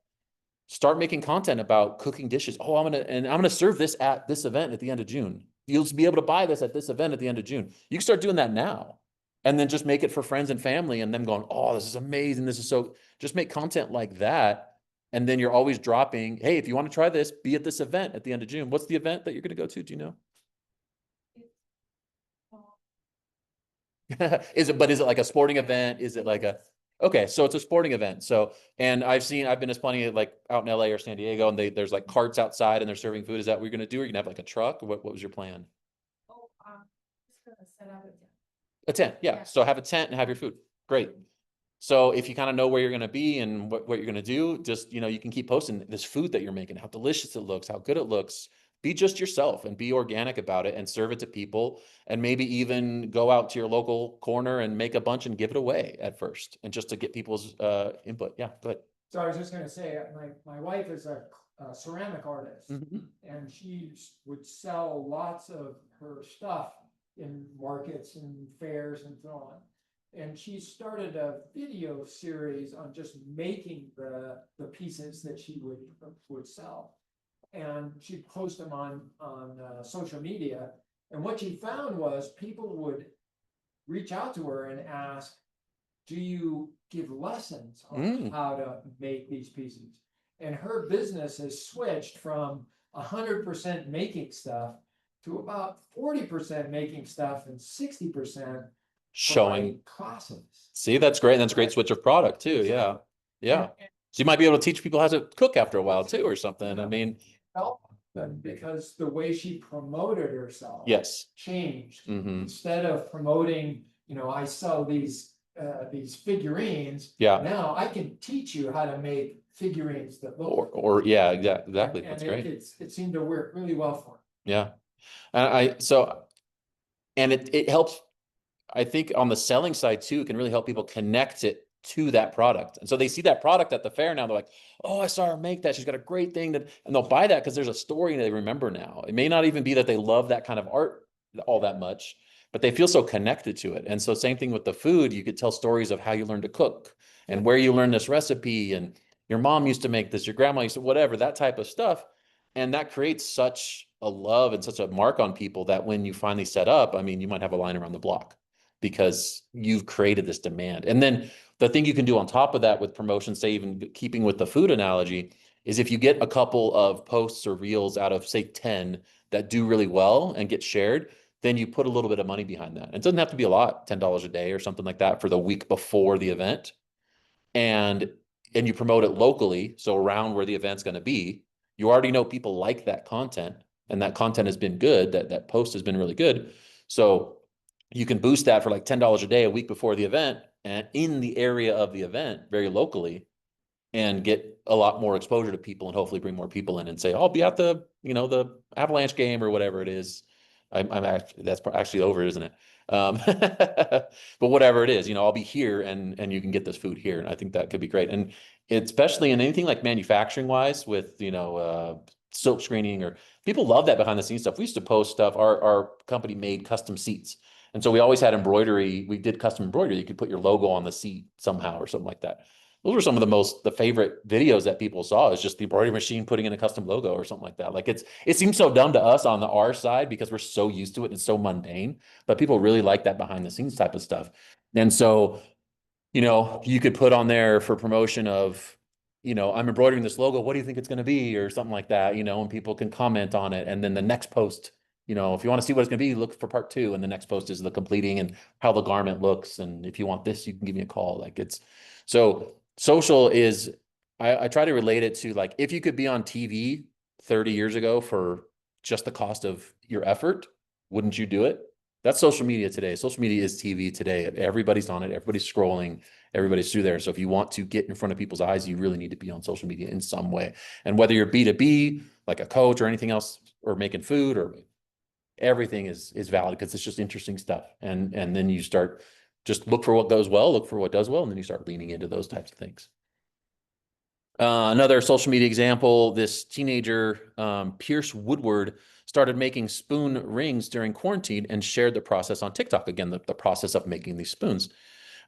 start making content about cooking dishes. Oh, I'm gonna serve this at this event at the end of June. You'll be able to buy this at this event at the end of June. You can start doing that now, and then just make it for friends and family, and them going, oh, this is amazing. This is so. Just make content like that. And then you're always dropping, hey, if you want to try this, be at this event at the end of June. What's the event that you're going to go to? Do you know? Is it like a sporting event? Is it like okay, so it's a sporting event. So, and I've been to plenty of, like, out in LA or San Diego, and there's like carts outside and they're serving food. Is that what you're going to do? Or you're going to have like a truck? What was your plan? Oh, just gonna set up a tent. A tent. Yeah. Yeah. So have a tent and have your food. Great. So if you kind of know where you're going to be and what you're going to do, just, you can keep posting this food that you're making, how delicious it looks, how good it looks. Be just yourself and be organic about it and serve it to people, and maybe even go out to your local corner and make a bunch and give it away at first, and just to get people's input. Yeah, good. So I was just gonna say, my wife is a ceramic artist, Mhm. and she would sell lots of her stuff in markets and fairs and so on. And she started a video series on just making the pieces that she would sell. And she'd post them on social media. And what she found was people would reach out to her and ask, do you give lessons on how to make these pieces? And her business has switched from 100% making stuff to about 40% making stuff and 60% Showing classes. See, that's great. That's a great switch of product too. Yeah. Yeah. So you might be able to teach people how to cook after a while too, or something. I mean, Help them, because the way she promoted herself yes. changed. Mm-hmm. Instead of promoting, I sell these figurines. Yeah. Now I can teach you how to make figurines that look. Or yeah, exactly. And That's great. It seemed to work really well for her. Yeah. And it helps, I think, on the selling side too. It can really help people connect it to that product. And so they see that product at the fair now. They're like, oh, I saw her make that. She's got a great thing and they'll buy that because there's a story they remember now. It may not even be that they love that kind of art all that much, but they feel so connected to it. And so same thing with the food. You could tell stories of how you learned to cook and where you learned this recipe, and your mom used to make this, your grandma used to, whatever, that type of stuff. And that creates such a love and such a mark on people that when you finally set up, I mean, you might have a line around the block because you've created this demand. And then the thing you can do on top of that with promotion, say even keeping with the food analogy, is if you get a couple of posts or reels out of, say, 10 that do really well and get shared, then you put a little bit of money behind that. It doesn't have to be a lot, $10 a day or something like that for the week before the event. And you promote it locally, so around where the event's going to be. You already know people like that content, and that content has been good. That post has been really good. So you can boost that for like $10 a day a week before the event, and in the area of the event, very locally, and get a lot more exposure to people, and hopefully bring more people in and say, I'll be at the, the Avalanche game or whatever it is. I'm actually, that's actually over, isn't it? But whatever it is, I'll be here, and you can get this food here. And I think that could be great. And especially in anything like manufacturing wise with, silk screening, or people love that behind the scenes stuff. We used to post stuff. Our company made custom seats. And so we always had embroidery. We did custom embroidery. You could put your logo on the seat somehow or something like that. Those were some of the favorite videos that people saw, is just the embroidery machine putting in a custom logo or something like that. Like it seems so dumb to us on our side because we're so used to it and it's so mundane, but people really like that behind the scenes type of stuff. And so, you could put on there for promotion of, I'm embroidering this logo. What do you think it's going to be? Or something like that, and people can comment on it. And then the next post, if you want to see what it's going to be, look for part 2. And the next post is the completing and how the garment looks. And if you want this, you can give me a call. So social is, I try to relate it to, like, if you could be on TV 30 years ago for just the cost of your effort, wouldn't you do it? That's social media today. Social media is TV today. Everybody's on it. Everybody's scrolling. Everybody's through there. So if you want to get in front of people's eyes, you really need to be on social media in some way. And whether you're B2B, like a coach or anything else, or making food, or everything is valid, because it's just interesting stuff. And then you start, just look for what goes well, look for what does well, and then you start leaning into those types of things. Another social media example, this teenager, Pierce Woodward, started making spoon rings during quarantine and shared the process on TikTok. Again, the process of making these spoons.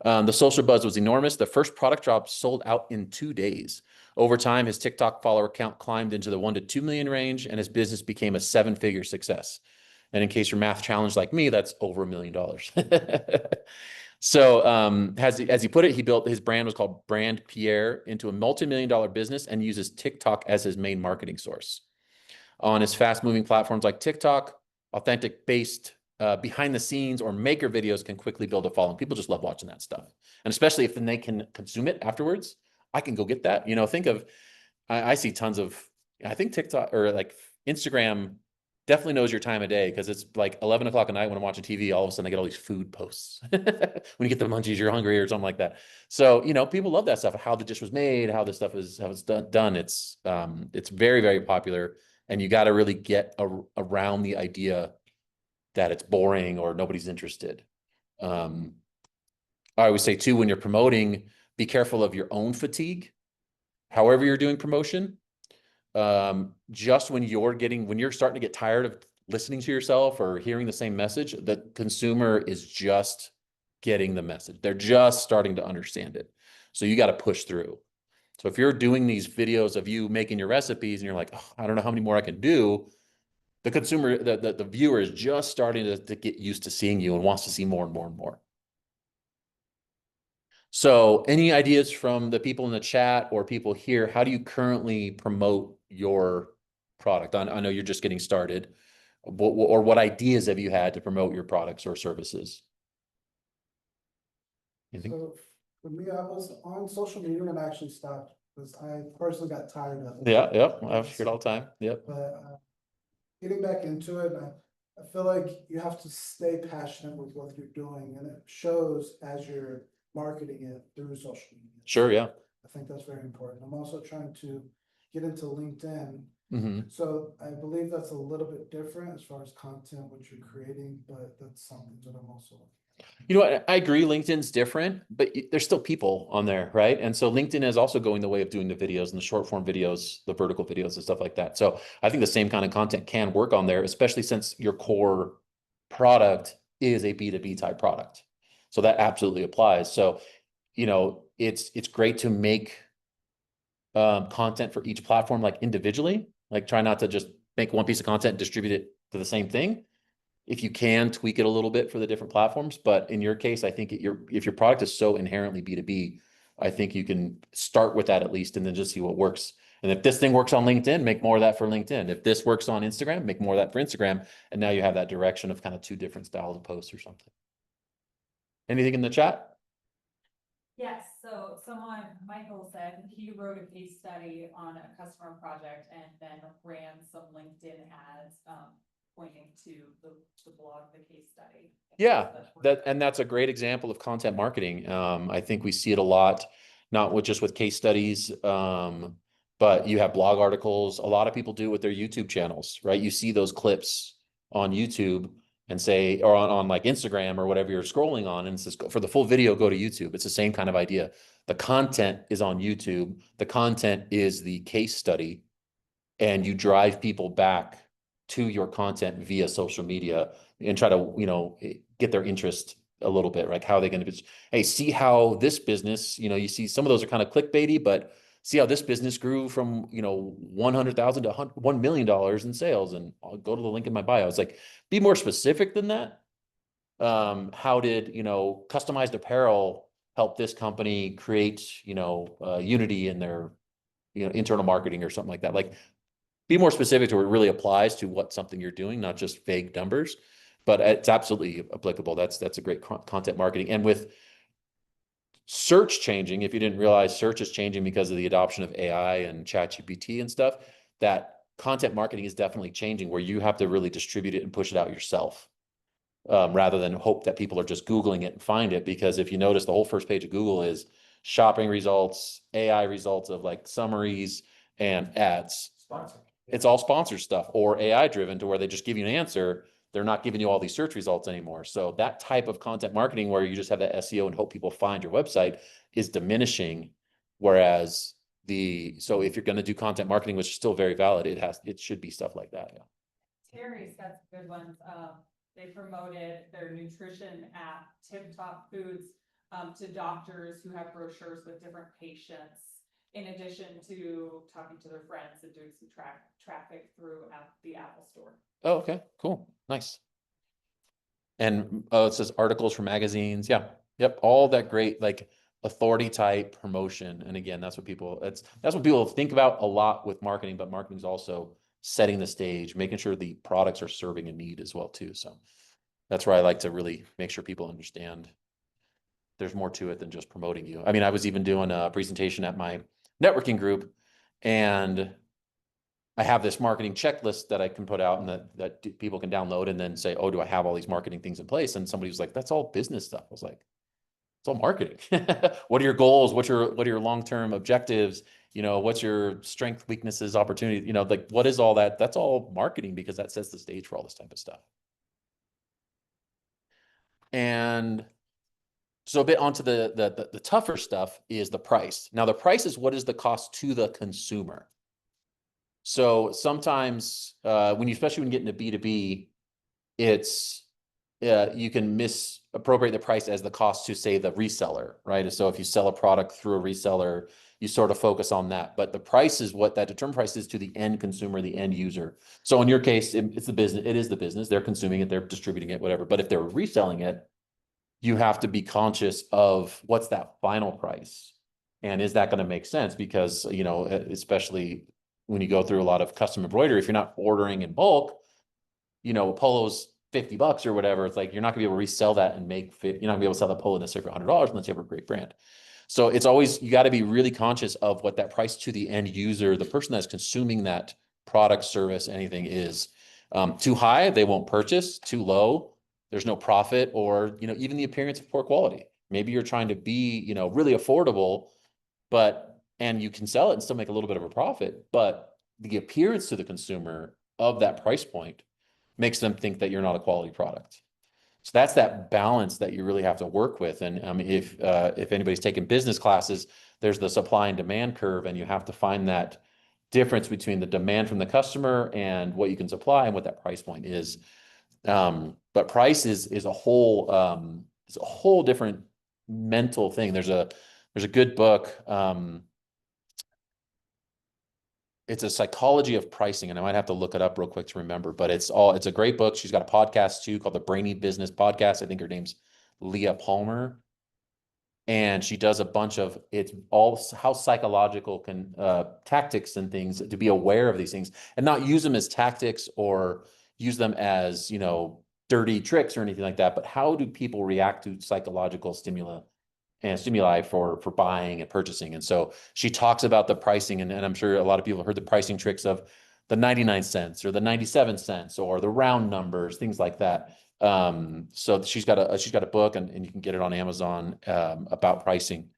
The social buzz was enormous. The first product drop sold out in 2 days. Over time, his TikTok follower count climbed into the 1 to 2 million range, and his business became a 7-figure success. And in case you're math challenged like me, that's over $1 million. So as he put it, he built, his brand was called Brand Pierre, into a multi-million-dollar business, and uses TikTok as his main marketing source. On his fast-moving platforms like TikTok, authentic-based behind the scenes or maker videos can quickly build a following. People just love watching that stuff. And especially if then they can consume it afterwards. I can go get that. Think of, I see tons of, I think TikTok or like Instagram definitely knows your time of day, because it's like 11 o'clock at night when I'm watching TV, all of a sudden I get all these food posts. When you get the munchies, you're hungry or something like that. So, people love that stuff, how the dish was made, how this stuff is, how it's done. It's very, very popular, and you got to really get around the idea that it's boring or nobody's interested. I always say too, when you're promoting, be careful of your own fatigue. However you're doing promotion, just when you're starting to get tired of listening to yourself or hearing the same message, the consumer is just getting the message. They're just starting to understand it. So you got to push through. So if you're doing these videos of you making your recipes and you're like, oh, I don't know how many more I can do, the consumer, the viewer is just starting to get used to seeing you and wants to see more and more and more. So any ideas from the people in the chat or people here? How do you currently promote your product? I know you're just getting started, or what ideas have you had to promote your products or services? Anything? So for me, I was on social media and actually stopped because I personally got tired of it. Yeah, I've heard all the time. Yep. But getting back into it, I feel like you have to stay passionate with what you're doing, and it shows as you're marketing it through social media. Sure, yeah. I think that's very important. I'm also trying to get into LinkedIn. Mm-hmm. So I believe that's a little bit different as far as content, what you're creating, but that's something that I'm also. You know what? I agree. LinkedIn's different, but there's still people on there, right? And so LinkedIn is also going the way of doing the videos and the short form videos, the vertical videos and stuff like that. So I think the same kind of content can work on there, especially since your core product is a B2B type product. So that absolutely applies. So, it's great to make content for each platform, like individually, like try not to just make one piece of content and distribute it to the same thing. If you can tweak it a little bit for the different platforms, but in your case, I think if your product is so inherently B2B, I think you can start with that at least, and then just see what works. And if this thing works on LinkedIn, make more of that for LinkedIn. If this works on Instagram, make more of that for Instagram. And now you have that direction of kind of two different styles of posts or something. Anything in the chat? Yes, so someone, Michael said he wrote a case study on a customer project and then ran some LinkedIn ads, pointing to the blog, the case study. Yeah, that's a great example of content marketing. I think we see it a lot, not just with case studies, but you have blog articles. A lot of people do with their YouTube channels, right? You see those clips on YouTube and say, or on like Instagram or whatever you're scrolling on, and it says, for the full video, go to YouTube. It's the same kind of idea. The content is on YouTube. The content is the case study, and you drive people back to your content via social media and try to, you know, get their interest a little bit, like how are they going to, hey, see how this business, you know, you see some of those are kind of clickbaity, but see how this business grew from, you know, 100,000 to $1 million in sales, and I'll go to the link in my bio. It's like, be more specific than that. How did, you know, customized apparel help this company create, you know, unity in their, you know, internal marketing or something like that? Like, be more specific to where it really applies to what something you're doing, not just vague numbers, but it's absolutely applicable. That's a great content marketing. And with search changing, if you didn't realize, search is changing because of the adoption of AI and ChatGPT and stuff, that content marketing is definitely changing, where you have to really distribute it and push it out yourself, rather than hope that people are just Googling it and find it. Because if you notice, the whole first page of Google is shopping results, AI results of like summaries and ads. It's all sponsored stuff or AI driven, to where they just give you an answer. They're not giving you all these search results anymore. So that type of content marketing, where you just have that SEO and hope people find your website, is diminishing. Whereas so if you're going to do content marketing, which is still very valid, it should be stuff like that. Yeah. Terry's got some good ones. They promoted their nutrition app, Tip Top Foods, to doctors who have brochures with different patients, in addition to talking to their friends and doing some traffic through the Apple Store. Oh, okay, cool, nice. And it says articles from magazines. Yeah, yep, all that great like authority type promotion. And again, that's what people think about a lot with marketing. But marketing is also setting the stage, making sure the products are serving a need as well too. So that's where I like to really make sure people understand there's more to it than just promoting you. I mean, I was even doing a presentation at my networking group, and I have this marketing checklist that I can put out, and that people can download and then say, oh, do I have all these marketing things in place? And somebody was like, that's all business stuff. I was like, it's all marketing. What are your goals? What are your long-term objectives? You know, what's your strength, weaknesses, opportunity? You know, like, what is all that? That's all marketing, because that sets the stage for all this type of stuff. And so a bit onto the tougher stuff is the price. Now, the price is what is the cost to the consumer. So sometimes especially when you get into B2B, it's you can misappropriate the price as the cost to, say, the reseller, right? So if you sell a product through a reseller, you sort of focus on that. But the price is what that determined price is to the end consumer, the end user. So in your case, it's the business. It is the business. They're consuming it. They're distributing it, whatever. But if they're reselling it, you have to be conscious of what's that final price, and is that going to make sense? Because, you know, especially when you go through a lot of custom embroidery, if you're not ordering in bulk, you know, a polo's $50 or whatever. It's like, you're not gonna be able to resell that and you're not gonna be able to sell the polo necessarily for $100 unless you have a great brand. So it's always, you got to be really conscious of what that price to the end user, the person that's consuming that product, service, anything is. Too high, they won't purchase. Too low, there's no profit, or, you know, even the appearance of poor quality. Maybe you're trying to be, you know, really affordable, and you can sell it and still make a little bit of a profit, but the appearance to the consumer of that price point makes them think that you're not a quality product. So that's that balance that you really have to work with. And if anybody's taken business classes, there's the supply and demand curve, and you have to find that difference between the demand from the customer and what you can supply and what that price point is. But price is a whole different mental thing. There's a good book. It's a psychology of pricing, and I might have to look it up real quick to remember, but it's a great book. She's got a podcast too called the Brainy Business Podcast. I think her name's Leah Palmer. And she does a bunch of, it's all how psychological can tactics and things to be aware of these things and not use them as tactics or use them as, you know, dirty tricks or anything like that. But how do people react to psychological stimuli for buying and purchasing? And so she talks about the pricing, and I'm sure a lot of people have heard the pricing tricks of the 99 cents or the 97 cents or the round numbers, things like that. So she's got a book, and you can get it on Amazon about pricing.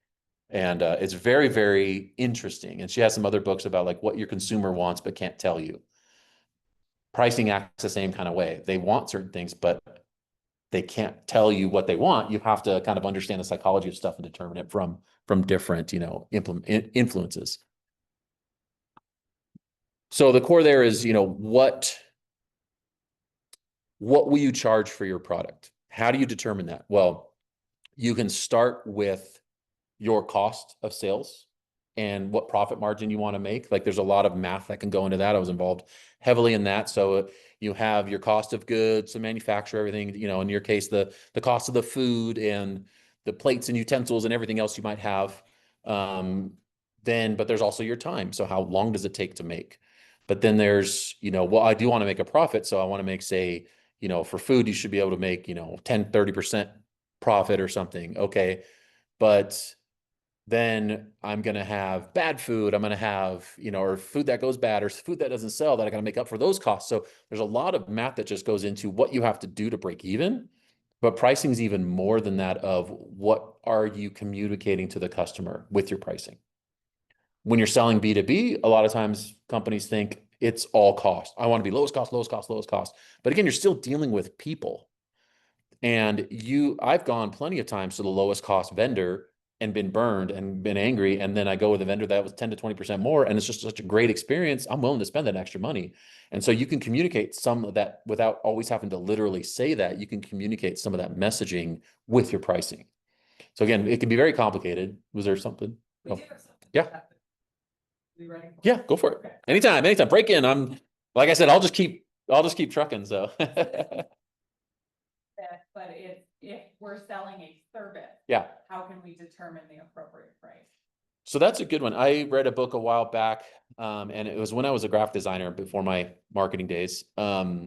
And it's very, very interesting. And she has some other books about like what your consumer wants but can't tell you. Pricing acts the same kind of way. They want certain things, but they can't tell you what they want. You have to kind of understand the psychology of stuff and determine it from different, you know, influences. So the core there is, you know, what will you charge for your product? How do you determine that? Well, you can start with your cost of sales and what profit margin you want to make. Like there's a lot of math that can go into that. I was involved heavily in that. So you have your cost of goods to manufacture everything, you know, in your case, the cost of the food and the plates and utensils and everything else you might have. But there's also your time. So how long does it take to make? But then there's, you know, well, I do want to make a profit. So I want to make, say, you know, for food, you should be able to make, you know, 10, 30% profit or something. Okay. But then I'm going to have bad food. I'm going to have, you know, or food that goes bad or food that doesn't sell that I got to make up for those costs. So there's a lot of math that just goes into what you have to do to break even. But pricing is even more than that of what are you communicating to the customer with your pricing. When you're selling B2B, a lot of times companies think it's all cost. I want to be lowest cost, lowest cost, lowest cost. But again, you're still dealing with people. And I've gone plenty of times to the lowest cost vendor and been burned and been angry. And then I go with a vendor that was 10 to 20% more. And it's just such a great experience. I'm willing to spend that extra money. And so you can communicate some of that without always having to literally say that. You can communicate some of that messaging with your pricing. So again, it can be very complicated. Was there something? We Oh, do have something. yeah. We ready? Yeah, go for it. Okay. Anytime. Break in. Like I said, I'll just keep trucking. So But if we're selling a service, yeah. how can we determine the appropriate price? So that's a good one. I read a book a while back, and it was when I was a graphic designer before my marketing days,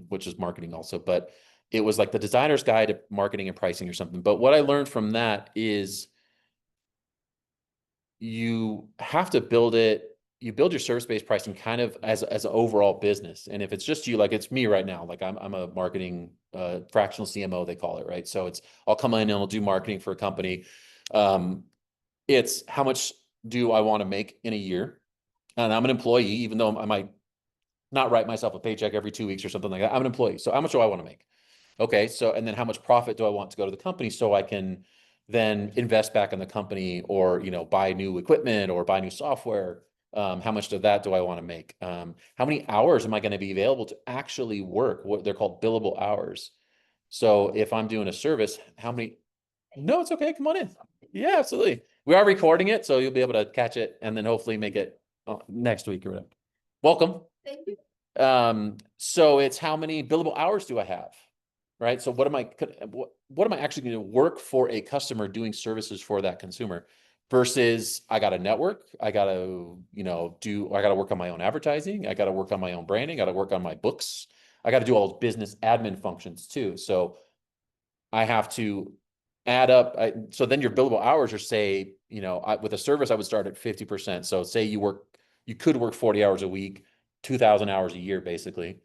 which is marketing also, but it was like the Designer's Guide to Marketing and Pricing or something. But what I learned from that is you have to you build your service-based pricing kind of as an overall business. And if it's just you, like it's me right now, like I'm a marketing fractional CMO, they call it, right? So I'll come in and I'll do marketing for a company. It's how much do I want to make in a year? And I'm an employee, even though I might not write myself a paycheck every 2 weeks or something like that. I'm an employee. So how much do I want to make? Okay. So, and then how much profit do I want to go to the company so I can then invest back in the company or, you know, buy new equipment or buy new software? How much of that do I want to make? How many hours am I going to be available to actually work? What they're called billable hours. So if I'm doing a service, how many? No, it's okay. Come on in. Yeah, absolutely. We are recording it, so you'll be able to catch it and then hopefully make it next week or whatever. Welcome. Thank you. So it's how many billable hours do I have? Right. So what am I actually going to work for a customer doing services for that consumer versus I got to network. I got to, you know, I got to work on my own advertising. I got to work on my own branding. I got to work on my books. I got to do all those business admin functions too. So I have to add up. So then your billable hours are, say, you know, with a service, I would start at 50%. So say you could work 40 hours a week, 2,000 hours a year, basically.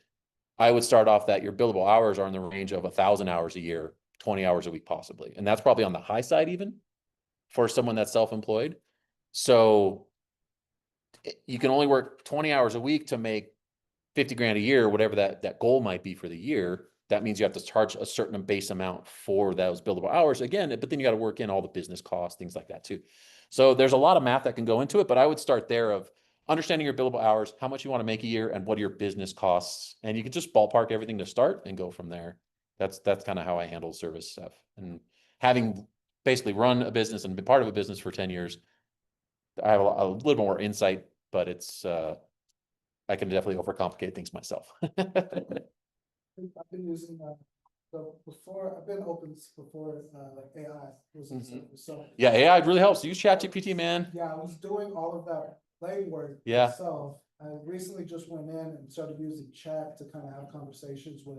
I would start off that your billable hours are in the range of 1,000 hours a year, 20 hours a week, possibly. And that's probably on the high side, even for someone that's self-employed. So you can only work 20 hours a week to make 50 grand a year, whatever that goal might be for the year. That means you have to charge a certain base amount for those billable hours again, but then you got to work in all the business costs, things like that too. So there's a lot of math that can go into it, but I would start there of understanding your billable hours, how much you want to make a year, and what are your business costs. And you can just ballpark everything to start and go from there. That's kind of how I handle service stuff. And having basically run a business and been part of a business for 10 years, I have a little more insight, but it's I can definitely overcomplicate things myself. I've been using So before, I've been open before, AI was in service, so. Yeah, AI really helps. Use ChatGPT, man. Yeah, I was doing all of that legwork Yeah. myself. I recently just went in and started using chat to kind of have conversations with,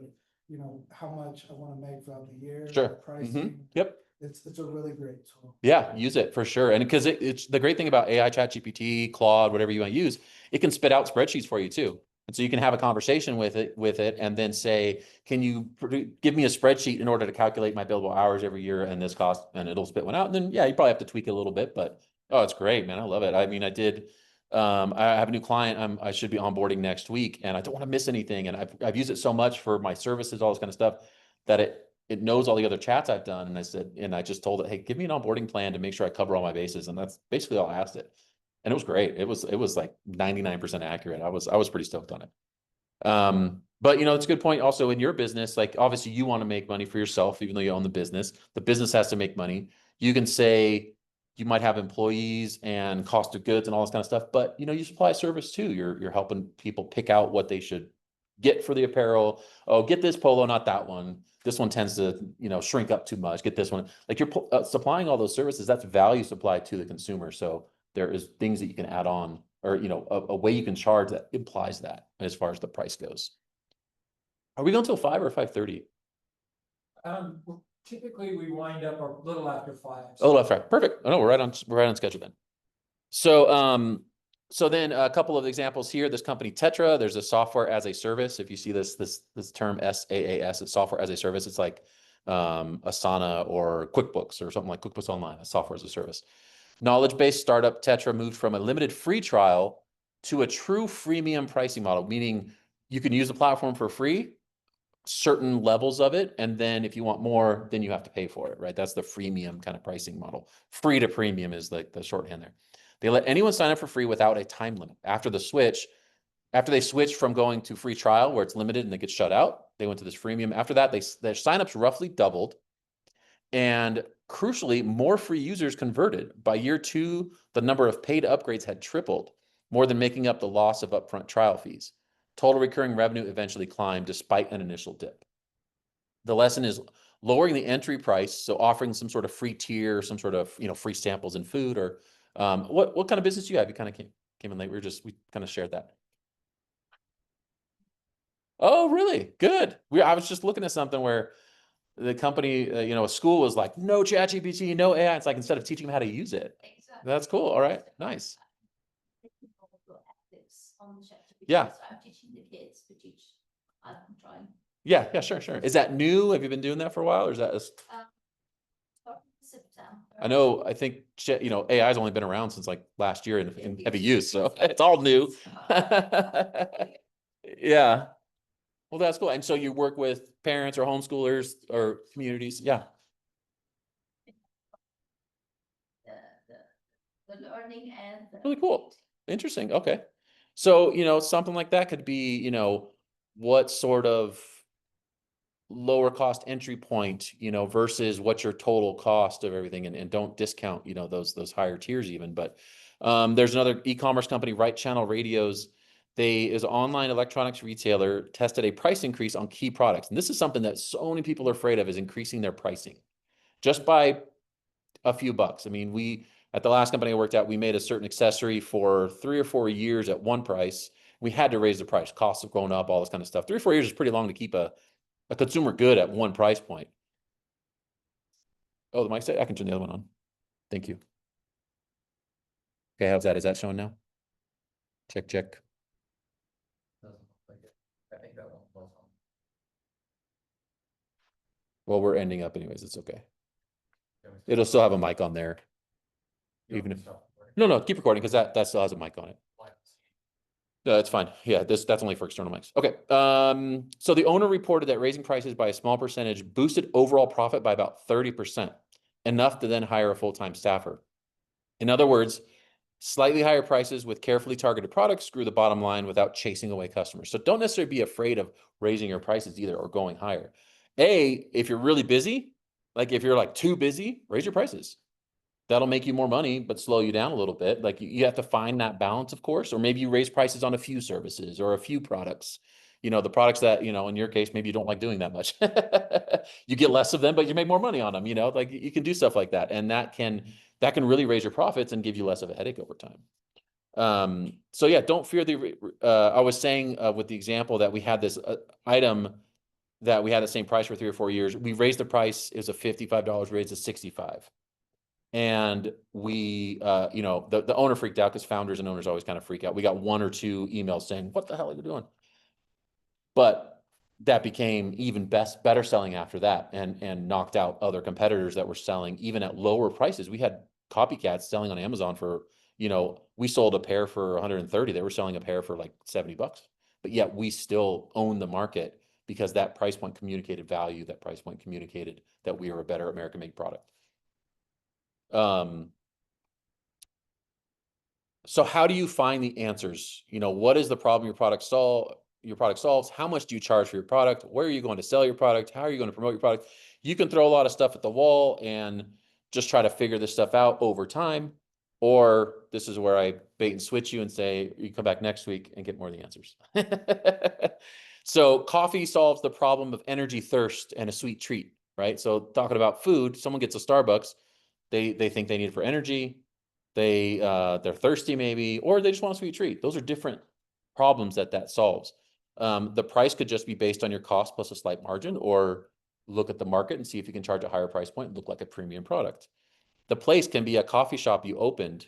you know, how much I want to make throughout the year. Sure. Pricing. Yep. It's a really great tool. Yeah, use it for sure. And because it's the great thing about AI, ChatGPT, Claude, whatever you want to use, it can spit out spreadsheets for you too. And so you can have a conversation with it and then say, can you give me a spreadsheet in order to calculate my billable hours every year and this cost, and it'll spit one out. And then, yeah, you probably have to tweak it a little bit, but oh, it's great, man. I love it. I mean, I have a new client I should be onboarding next week, and I don't want to miss anything. And I've used it so much for my services, all this kind of stuff, that it knows all the other chats I've done. And I just told it, hey, give me an onboarding plan to make sure I cover all my bases. And that's basically all I asked it. And it was great. It was like 99% accurate. I was pretty stoked on it. But you know, it's a good point also in your business. Like obviously you want to make money for yourself, even though you own the business has to make money. You can say you might have employees and cost of goods and all this kind of stuff, but you know, you supply a service too. You're helping people pick out what they should get for the apparel. Oh, get this polo, not that one. This one tends to, you know, shrink up too much. Get this one. Like you're supplying all those services. That's value supplied to the consumer. So there is things that you can add on, or, you know, a way you can charge that implies that as far as the price goes. Are we going till 5 or 5:30? Typically we wind up a little after 5. Oh, that's right. Perfect. Oh, no, we're right on schedule then. So then a couple of examples here. This company Tetra, there's a software as a service. If you see this term SaaS, it's software as a service. It's like Asana or QuickBooks or something like QuickBooks Online, a software as a service. Knowledge-based startup Tetra moved from a limited free trial to a true freemium pricing model, meaning you can use the platform for free, certain levels of it, and then if you want more, then you have to pay for it, right? That's the freemium kind of pricing model. Free to premium is like the shorthand there. They let anyone sign up for free without a time limit. After they switched from going to free trial where it's limited and they get shut out, they went to this freemium. After that, their signups roughly doubled. And crucially, more free users converted. By year 2, the number of paid upgrades had tripled, more than making up the loss of upfront trial fees. Total recurring revenue eventually climbed despite an initial dip. The lesson is lowering the entry price, so offering some sort of free tier, some sort of, you know, free samples in food, or what kind of business do you have? You kind of came in late. We kind of shared that. Oh, really? Good. I was just looking at something where the company, you know, a school was like, no ChatGPT, no AI. It's like, instead of teaching them how to use it. Exactly. That's cool. All right. Nice. On ChatGPT, Yeah. so I'm teaching the kids to teach. I'm trying. Yeah, sure. Is that new? Have you been doing that for a while, or is that September. I know, I think, you know, AI's only been around since like last year in heavy use, so it's all new. Yeah. Well, that's cool. And so you work with parents or homeschoolers or communities? Yeah. The learning and the Really cool. Interesting. Okay. So, you know, something like that could be, you know, what sort of lower cost entry point, you know, versus what's your total cost of everything, and don't discount, you know, those higher tiers even. But there's another e-commerce company, Right Channel Radios. They is an online electronics retailer, tested a price increase on key products. And this is something that so many people are afraid of, is increasing their pricing just by a few bucks. I mean, at the last company I worked at, we made a certain accessory for 3 or 4 years at one price. We had to raise the price. Costs have grown up, all this kind of stuff. 3 or 4 years is pretty long to keep a consumer good at one price point. Oh, the mic set, I can turn the other one on. Thank you. Okay, how's that? Is that showing now? Check. I think that one was on. Well, we're ending up anyways. It's okay. It'll still have a mic on there. Even if, no, keep recording, because that still has a mic on it. No, that's fine. Yeah, that's only for external mics. Okay. So the owner reported that raising prices by a small percentage boosted overall profit by about 30%, enough to then hire a full-time staffer. In other words, slightly higher prices with carefully targeted products grew the bottom line without chasing away customers. So don't necessarily be afraid of raising your prices either, or going higher. If you're really busy, like if you're like too busy, raise your prices. That'll make you more money, but slow you down a little bit. Like you have to find that balance, of course, or maybe you raise prices on a few services or a few products. the products that, in your case, maybe you don't like doing that much. You get less of them, but you make more money on them, like you can do stuff like that. And that can really raise your profits and give you less of a headache over time. So yeah, don't fear I was saying with the example that we had this item that we had the same price for 3 or 4 years. We raised the price. It was a $55, raised to $65. And we, the owner freaked out because founders and owners always kind of freak out. We got 1 or 2 emails saying, what the hell are you doing? But that became even better selling after that, and knocked out other competitors that were selling even at lower prices. We had copycats selling on Amazon for, we sold a pair for 130. They were selling a pair for like $70, but yet we still own the market because that price point communicated value. That price point communicated that we are a better American-made product. So how do you find the answers? What is the problem your product solves? How much do you charge for your product? Where are you going to sell your product? How are you going to promote your product? You can throw a lot of stuff at the wall and just try to figure this stuff out over time. Or this is where I bait and switch you and say, you come back next week and get more of the answers. So coffee solves the problem of energy thirst and a sweet treat, right? So talking about food, someone gets a Starbucks, they think they need it for energy. They're thirsty maybe, or they just want a sweet treat. Those are different problems that solves. The price could just be based on your cost plus a slight margin, or look at the market and see if you can charge a higher price point and look like a premium product. The place can be a coffee shop you opened,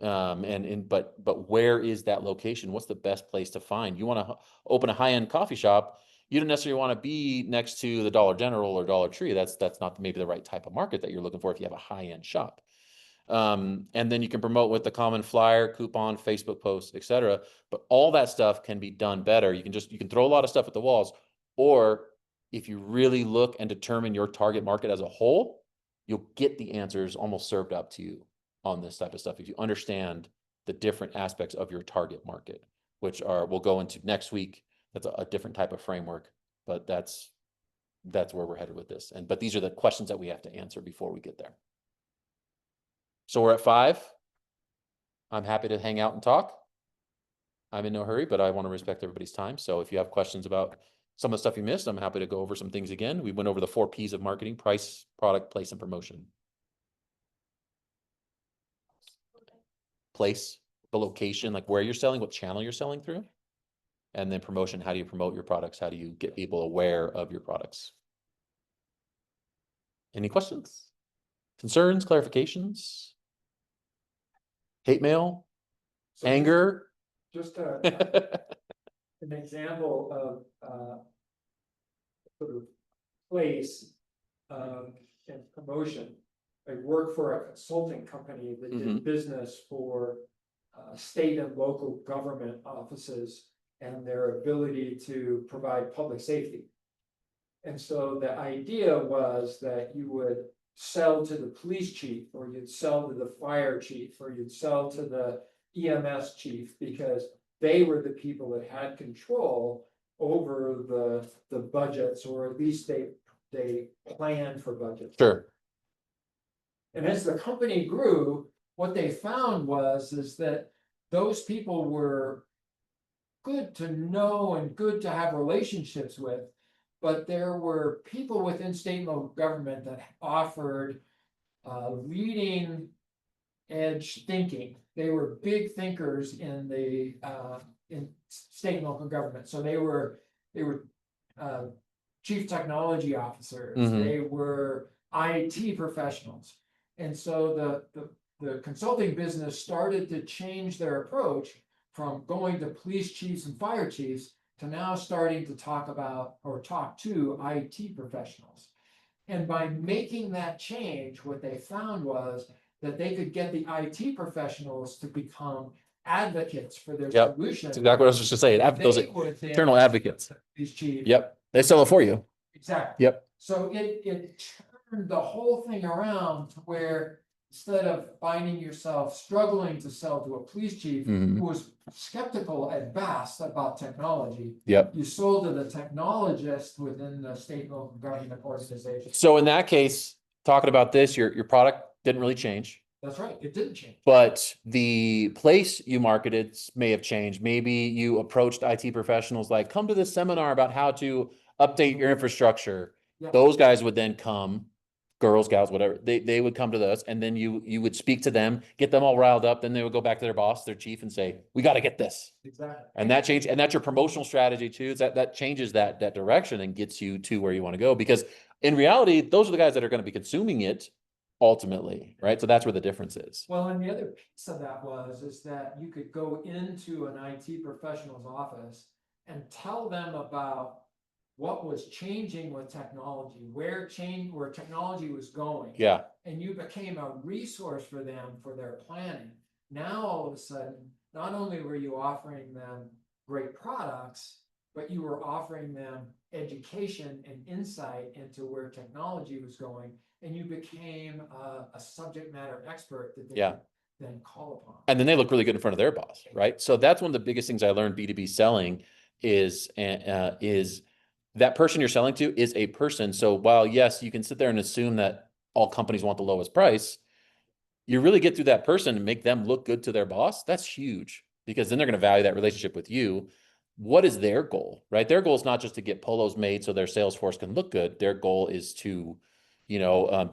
but where is that location? What's the best place to find? You want to open a high-end coffee shop, you don't necessarily want to be next to the Dollar General or Dollar Tree. That's not maybe the right type of market that you're looking for if you have a high-end shop. And then you can promote with the common flyer, coupon, Facebook posts, etc. But all that stuff can be done better. You can throw a lot of stuff at the walls, or if you really look and determine your target market as a whole, you'll get the answers almost served up to you on this type of stuff if you understand the different aspects of your target market, which we'll go into next week. That's a different type of framework, but that's where we're headed with this. But these are the questions that we have to answer before we get there. So we're at 5. I'm happy to hang out and talk. I'm in no hurry, but I want to respect everybody's time. So if you have questions about some of the stuff you missed, I'm happy to go over some things again. We went over the 4 Ps of marketing: price, product, place, and promotion. Place, the location, like where you're selling, what channel you're selling through. And then promotion, how do you promote your products? How do you get people aware of your products? Any questions? Concerns, clarifications? Hate mail? So Anger? Just an example of sort of place and promotion. I work for a consulting company that did business for state and local government offices and their ability to provide public safety. And so the idea was that you would sell to the police chief, or you'd sell to the fire chief, or you'd sell to the EMS chief, because they were the people that had control over the budgets, or at least they planned for budgets. Sure. And as the company grew, what they found is that those people were good to know and good to have relationships with, but there were people within state and local government that offered leading edge thinking. They were big thinkers in state and local government. So they were chief technology officers. They were IT professionals. And so the consulting business started to change their approach from going to police chiefs and fire chiefs to now starting to talk to IT professionals. And by making that change, what they found was that they could get the IT professionals to become advocates for their solution. That's exactly what I was just going to say. Those internal advocates. These chiefs. Yep. They sell it for you. Exactly. Yep. So it turned the whole thing around to where instead of finding yourself struggling to sell to a police chief who was skeptical at best about technology, you sold to the technologist within the state and local government organization. So in that case, talking about this, your product didn't really change. That's right. It didn't change. But the place you marketed may have changed. Maybe you approached IT professionals like, come to this seminar about how to update your infrastructure. Yeah. Those guys would then come, Girl Scouts, whatever, they would come to those, and then you would speak to them, get them all riled up, then they would go back to their boss, their chief, and say, we got to get this. Exactly. And that change, and that's your promotional strategy too, is that changes that direction and gets you to where you want to go. Because in reality, those are the guys that are going to be consuming it ultimately, right? So that's where the difference is. Well, and the other piece of that is that you could go into an IT professional's office and tell them about what was changing with technology, where technology was going. Yeah, And you became a resource for them for their planning. Now, all of a sudden, not only were you offering them great products, but you were offering them education and insight into where technology was going. And you became a subject matter expert that they Yeah. could then call upon. and then they look really good in front of their boss, right? So that's one of the biggest things I learned B2B selling is that person you're selling to is a person. So while yes, you can sit there and assume that all companies want the lowest price, you really get through that person and make them look good to their boss. That's huge, because then they're going to value that relationship with you. What is their goal, right? Their goal is not just to get polos made so their sales force can look good. Their goal is to,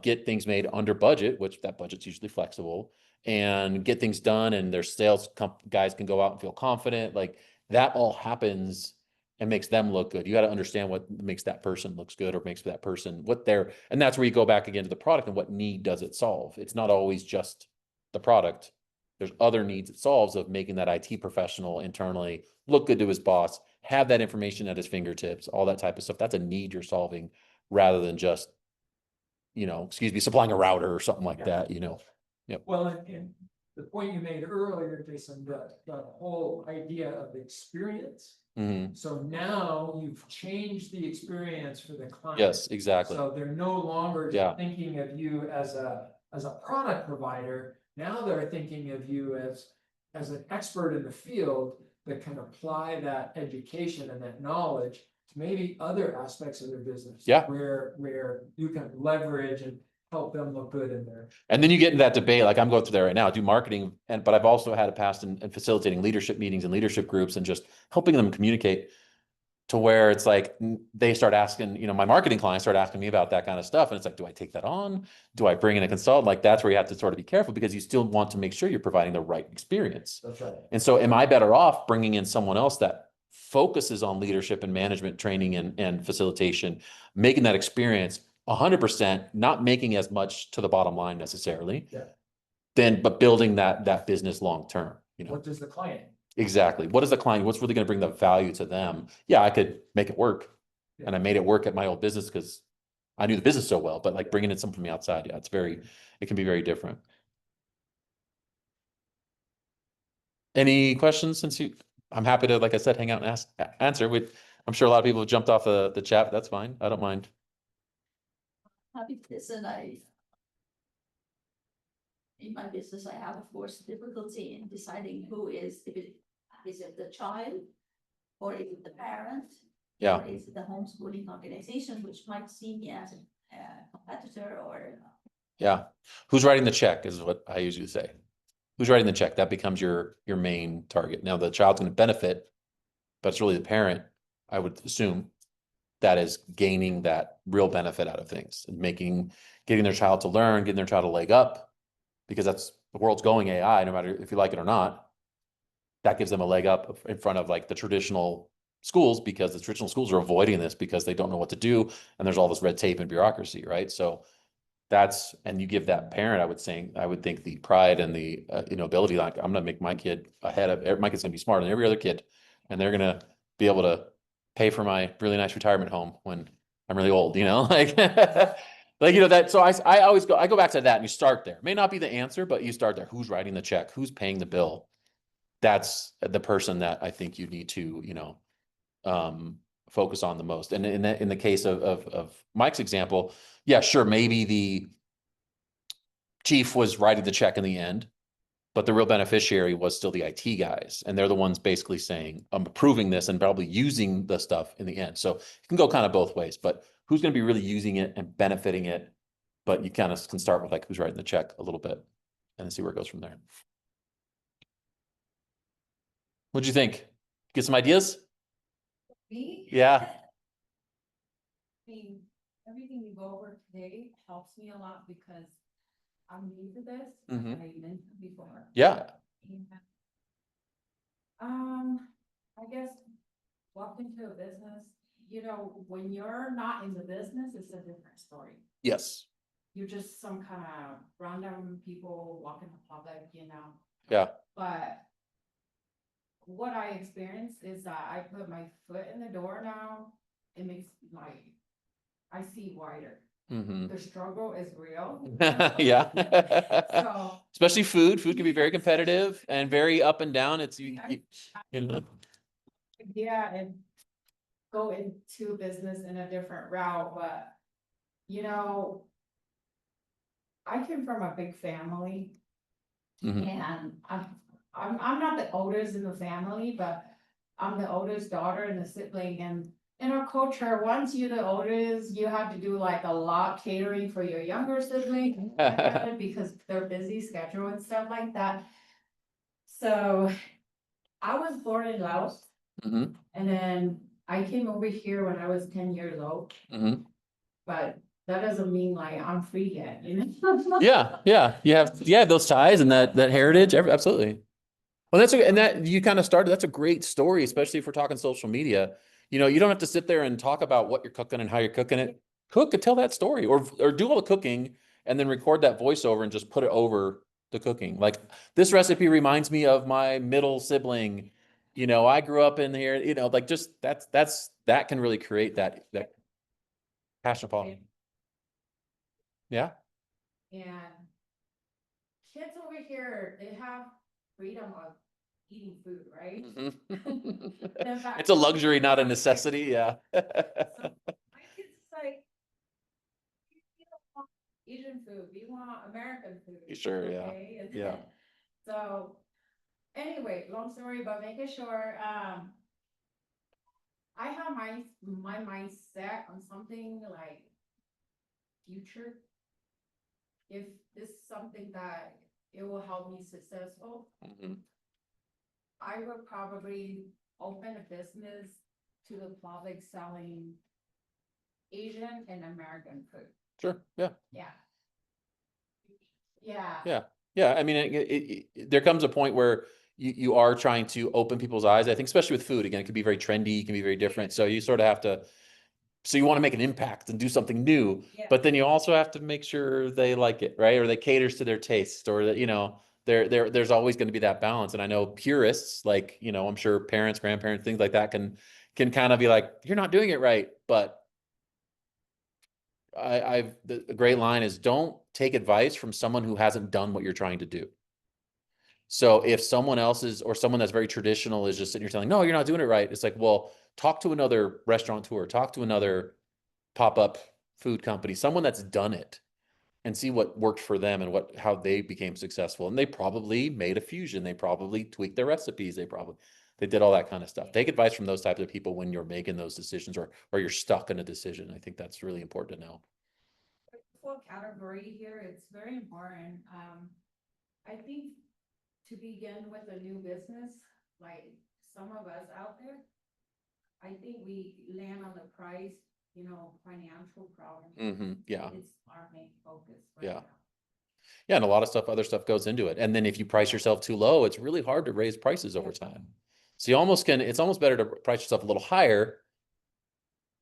get things made under budget, which that budget's usually flexible, and get things done, and their sales guys can go out and feel confident. Like that all happens and makes them look good. You got to understand what makes that person looks good, or makes that person and that's where you go back again to the product and what need does it solve. It's not always just the product. There's other needs it solves of making that IT professional internally look good to his boss, have that information at his fingertips, all that type of stuff. That's a need you're solving rather than just, supplying a router or something like that, Yep. Well, and the point you made earlier, Jason, the whole idea of experience. Mhm. So now you've changed the experience for the client. Yes, exactly. So they're no longer Yeah. just thinking of you as a product provider. Now they're thinking of you as an expert in the field that can apply that education and that knowledge to maybe other aspects of their business. Yeah. Where you can leverage and help them look good in there. And then you get into that debate, like I'm going through there right now, I do marketing, but I've also had a past in facilitating leadership meetings and leadership groups and just helping them communicate to where it's like, they start asking, my marketing clients start asking me about that kind of stuff. And it's like, do I take that on? Do I bring in a consultant? Like, that's where you have to sort of be careful, because you still want to make sure you're providing the right experience. That's right. And so am I better off bringing in someone else that focuses on leadership and management training and facilitation, making that experience 100%, not making as much to the bottom line necessarily, Yeah. but building that business long term, What does the client? Exactly. What is the client? What's really going to bring the value to them? Yeah, I could make it work. Yeah. And I made it work at my old business because I knew the business so well, but like bringing in someone from the outside, yeah, it can be very different. Any questions I'm happy to, like I said, hang out and answer. I'm sure a lot of people have jumped off the chat, but that's fine. I don't mind. Happy to listen. In my business, I have, of course, difficulty in deciding who is it the child, or is it the parent? Yeah. Or is it the homeschooling organization, which might see me as a competitor or? Yeah. Who's writing the check is what I usually say. Who's writing the check? That becomes your main target. Now the child's going to benefit, but it's really the parent, I would assume, that is gaining that real benefit out of things and getting their child to learn, getting their child a leg up, because that's the world's going AI, no matter if you like it or not. That gives them a leg up in front of like the traditional schools, because the traditional schools are avoiding this because they don't know what to do. And there's all this red tape and bureaucracy, right? So and you give that parent, I would think the pride and the, ability, like I'm going to make my kid my kid's going to be smarter than every other kid. And they're going to be able to pay for my really nice retirement home when I'm really old, like, so I go back to that, and you start there. It may not be the answer, but you start there. Who's writing the check? Who's paying the bill? That's the person that I think you need to, focus on the most. And in the case of Mike's example, yeah, sure, maybe the chief was writing the check in the end, but the real beneficiary was still the IT guys. And they're the ones basically saying, I'm approving this and probably using the stuff in the end. So it can go kind of both ways, but who's going to be really using it and benefiting it? But you kind of can start with like, who's writing the check a little bit. then see where it goes from there. What'd you think? Get some ideas? Me? Yeah. I mean, everything you go over today helps me a lot because I'm new to this, like Mhm. I mentioned before. Yeah. And, I guess walk into a business, you know, when you're not in the business, it's a different story. Yes. You're just some kind of random people walking the public, you know, Yeah. but what I experienced is that I put my foot in the door now, it makes like, I see wider. Mm-hmm. The struggle is real. Yeah. So. Especially food. Food can be very competitive and very up and down. It's you know. Yeah, and go into business in a different route, but, you know, I came from a big family. Mhm. And I'm not the oldest in the family, but I'm the oldest daughter and the sibling, and in our culture, once you're the oldest, you have to do like a lot catering for your younger sibling. Because they're busy schedule and stuff like that. So I was born in Laos, Mhm. and then I came over here when I was 10 years old, Mhm. but that doesn't mean like I'm free yet, you know? Yeah. Yeah. You have those ties and that heritage. Absolutely. Well, and that you kind of started. That's a great story, especially if we're talking social media. You know, you don't have to sit there and talk about what you're cooking and how you're cooking it. Cook and tell that story, or do all the cooking and then record that voiceover and just put it over the cooking. Like, this recipe reminds me of my middle sibling. You know, I grew up in here. You know, like, just that can really create that passion upon. Yeah. And kids over here, they have freedom of eating food, right? Mhm. It's a luxury, not a necessity. Yeah. So my kids is like, you don't want Asian food, we want American food. Sure, yeah, okay? And yeah. So, anyway, long story, but making sure, I have my mindset on something like future. If this is something that it will help me successful, Mhm. I would probably open a business to the public selling Asian and American food. Sure, yeah. Yeah. Yeah. Yeah, yeah. I mean, there comes a point where you are trying to open people's eyes. I think, especially with food, again, it can be very trendy, it can be very different. So you sort of have to. So you want to make an impact and do something new, Yeah. but then you also have to make sure they like it, right? Or they caters to their taste, or that, you know, there's always going to be that balance. And I know purists, like, you know, I'm sure parents, grandparents, things like that can kind of be like, you're not doing it right. But the great line is, don't take advice from someone who hasn't done what you're trying to do. So if someone else is, or someone that's very traditional is just sitting here telling, no, you're not doing it right. It's like, well, talk to another restaurateur, talk to another pop-up food company, someone that's done it, and see what worked for them and how they became successful. And they probably made a fusion. They probably tweaked their recipes. They did all that kind of stuff. Take advice from those types of people when you're making those decisions, or you're stuck in a decision. I think that's really important to know. For category here, it's very important. I think to begin with a new business, like some of us out there, I think we land on the price, you know, financial problem. Yeah. It's our main focus right Yeah. now. Yeah. And a lot of other stuff goes into it. And then if you price yourself too low, it's really hard to raise prices over time. So it's almost better to price yourself a little higher,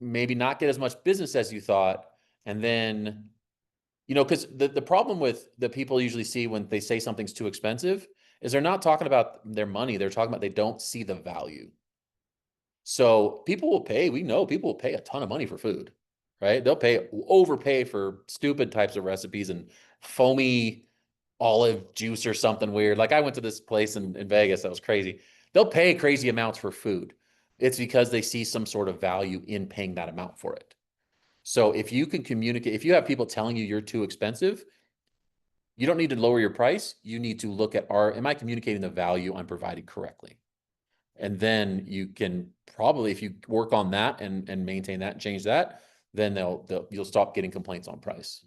maybe not get as much business as you thought. And then, you know, because the problem with the people usually see when they say something's too expensive is they're not talking about their money. They're talking about they don't see the value. So people will pay, we know people will pay a ton of money for food, right? They'll overpay for stupid types of recipes and foamy olive juice or something weird. Like, I went to this place in Vegas that was crazy. They'll pay crazy amounts for food. It's because they see some sort of value in paying that amount for it. So if you can communicate, if you have people telling you you're too expensive, you don't need to lower your price. You need to look at, am I communicating the value I'm providing correctly? And then you can probably, if you work on that and maintain that and change that, then you'll stop getting complaints on price.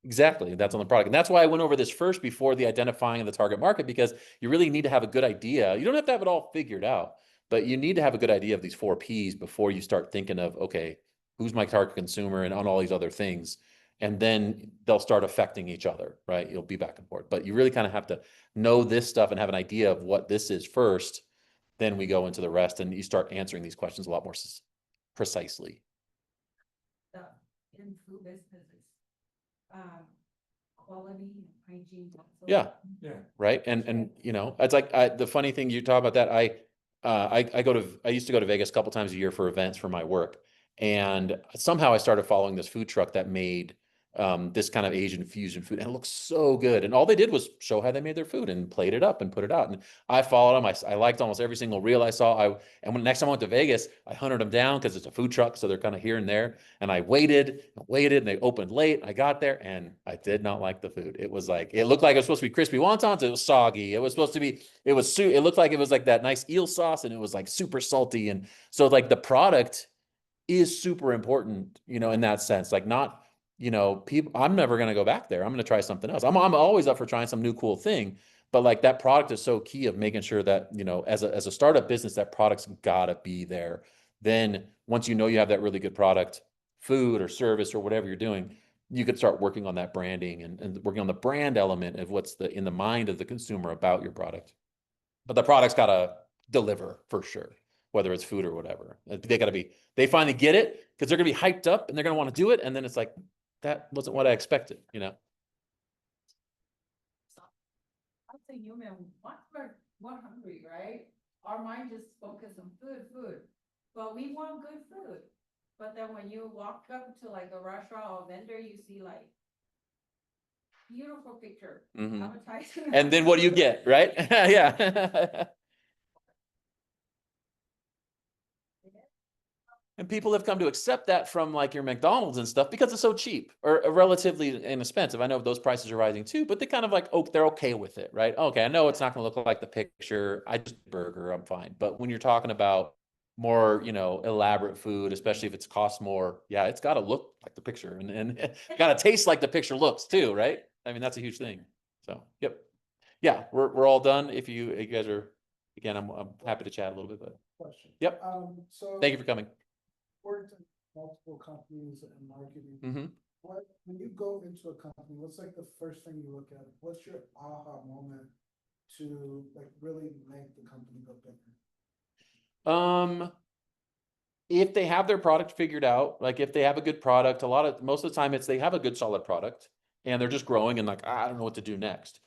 Exactly. That's on the product. And that's why I went over this first before the identifying of the target market, because you really need to have a good idea. You don't have to have it all figured out, but you need to have a good idea of these 4 Ps before you start thinking of, okay, who's my target consumer and on all these other things. And then they'll start affecting each other, right? You'll be back and forth, but you really kind of have to know this stuff and have an idea of what this is first. Then we go into the rest and you start answering these questions a lot more precisely. In food businesses, quality and hygiene. Yeah. Yeah. Right. And, you know, it's like, the funny thing you talk about that, I used to go to Vegas a couple times a year for events for my work. And somehow I started following this food truck that made this kind of Asian fusion food, and it looks so good. And all they did was show how they made their food and played it up and put it out. And I followed them. I liked almost every single reel I saw. And when next time I went to Vegas, I hunted them down because it's a food truck, so they're kind of here and there. And I waited, and they opened late. I got there, and I did not like the food. It was like, it looked like it was supposed to be crispy wontons. It was soggy. It was supposed to be, it looked like it was like that nice eel sauce, and it was like super salty. And so like the product is super important, you know, in that sense. Like, not, you know, people, I'm never going to go back there. I'm going to try something else. I'm always up for trying some new cool thing, but like that product is so key of making sure that, you know, as a startup business, that product's gotta be there. Then once you know you have that really good product, food or service or whatever you're doing, you could start working on that branding and working on the brand element of what's in the mind of the consumer about your product. But the product's gotta deliver for sure, whether it's food or whatever. They finally get it because they're gonna be hyped up and they're gonna want to do it. And then it's like, that wasn't what I expected, you know? I say human, we're hungry, right? Our mind just focus on food, but we want good food. But then when you walk up to like a restaurant or vendor, you see like beautiful picture, advertising. And then what do you get, right? Yeah. And people have come to accept that from like your McDonald's and stuff because it's so cheap or relatively inexpensive. I know those prices are rising too, but they kind of like, oh, they're okay with it, right? Okay, I know it's not going to look like the picture. I just burger, I'm fine. But when you're talking about more, you know, elaborate food, especially if it's cost more, yeah, it's got to look like the picture and got to taste like the picture looks too, right? I mean, that's a huge thing. So, yep. Yeah, we're all done. If you guys are, again, I'm happy to chat a little bit, but Question. yep. So. Thank you for coming. Worked in multiple companies and marketing. Mm-hmm. When you go into a company, what's like the first thing you look at? What's your aha moment to like really make the company go bigger? If they have their product figured out, like if they have a good product, most of the time they have a good solid product and they're just growing and like, I don't know what to do next.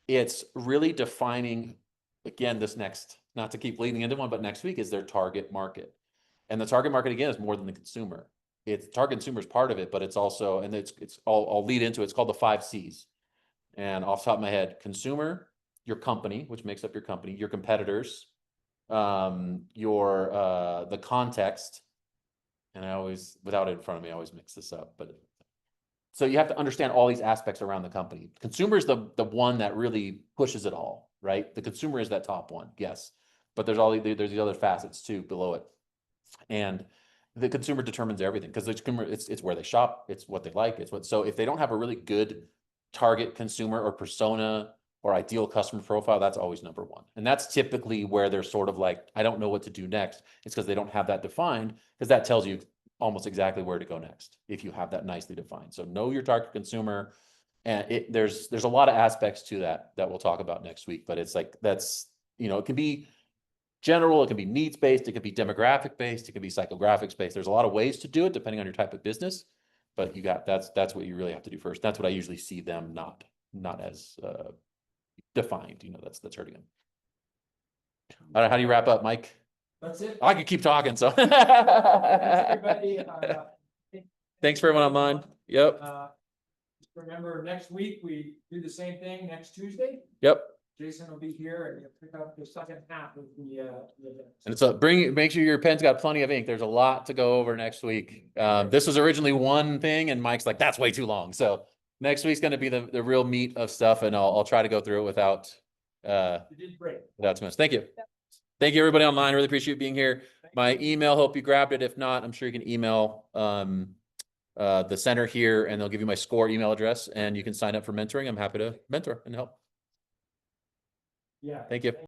It's really defining, again, this next, not to keep leading into one, but next week is their target market. And the target market, again, is more than the consumer. It's target consumer is part of it, but it's also, and I'll lead into it. It's called the 5 C's. And off the top of my head, consumer, your company, which makes up your company, your competitors, the context. And I always, without it in front of me, I always mix this up. But so you have to understand all these aspects around the company. Consumer is the one that really pushes it all, right? The consumer is that top one, yes. But there's these other facets too below it. And the consumer determines everything because the consumer, it's where they shop, it's what they like, so if they don't have a really good target consumer or persona or ideal customer profile, that's always number one. And that's typically where they're sort of like, I don't know what to do next. It's because they don't have that defined, because that tells you almost exactly where to go next if you have that nicely defined. So know your target consumer. And there's a lot of aspects to that we'll talk about next week, but it's like, that's, you know, it can be general, it can be needs based, it can be demographic based, it can be psychographics based. There's a lot of ways to do it depending on your type of business, but that's what you really have to do first. That's what I usually see them not as defined. You know, that's hurting them. All right, how do you wrap up, Mike? That's it. I could keep talking, so. Thanks, everybody. Thanks for everyone online. Yep. Just remember, next week, we do the same thing next Tuesday. Yep. Jason will be here and he'll pick up the second half of the And it's make sure your pen's got plenty of ink. There's a lot to go over next week. This was originally one thing and Mike's like, that's way too long. So next week's going to be the real meat of stuff. And I'll try to go through it without You did great. without too much. Thank you. Thank you everybody online. Really appreciate you being here. My email, hope you grabbed it. If not, I'm sure you can email the center here, and they'll give you my SCORE email address, and you can sign up for mentoring. I'm happy to mentor and help. Yeah. Thank you.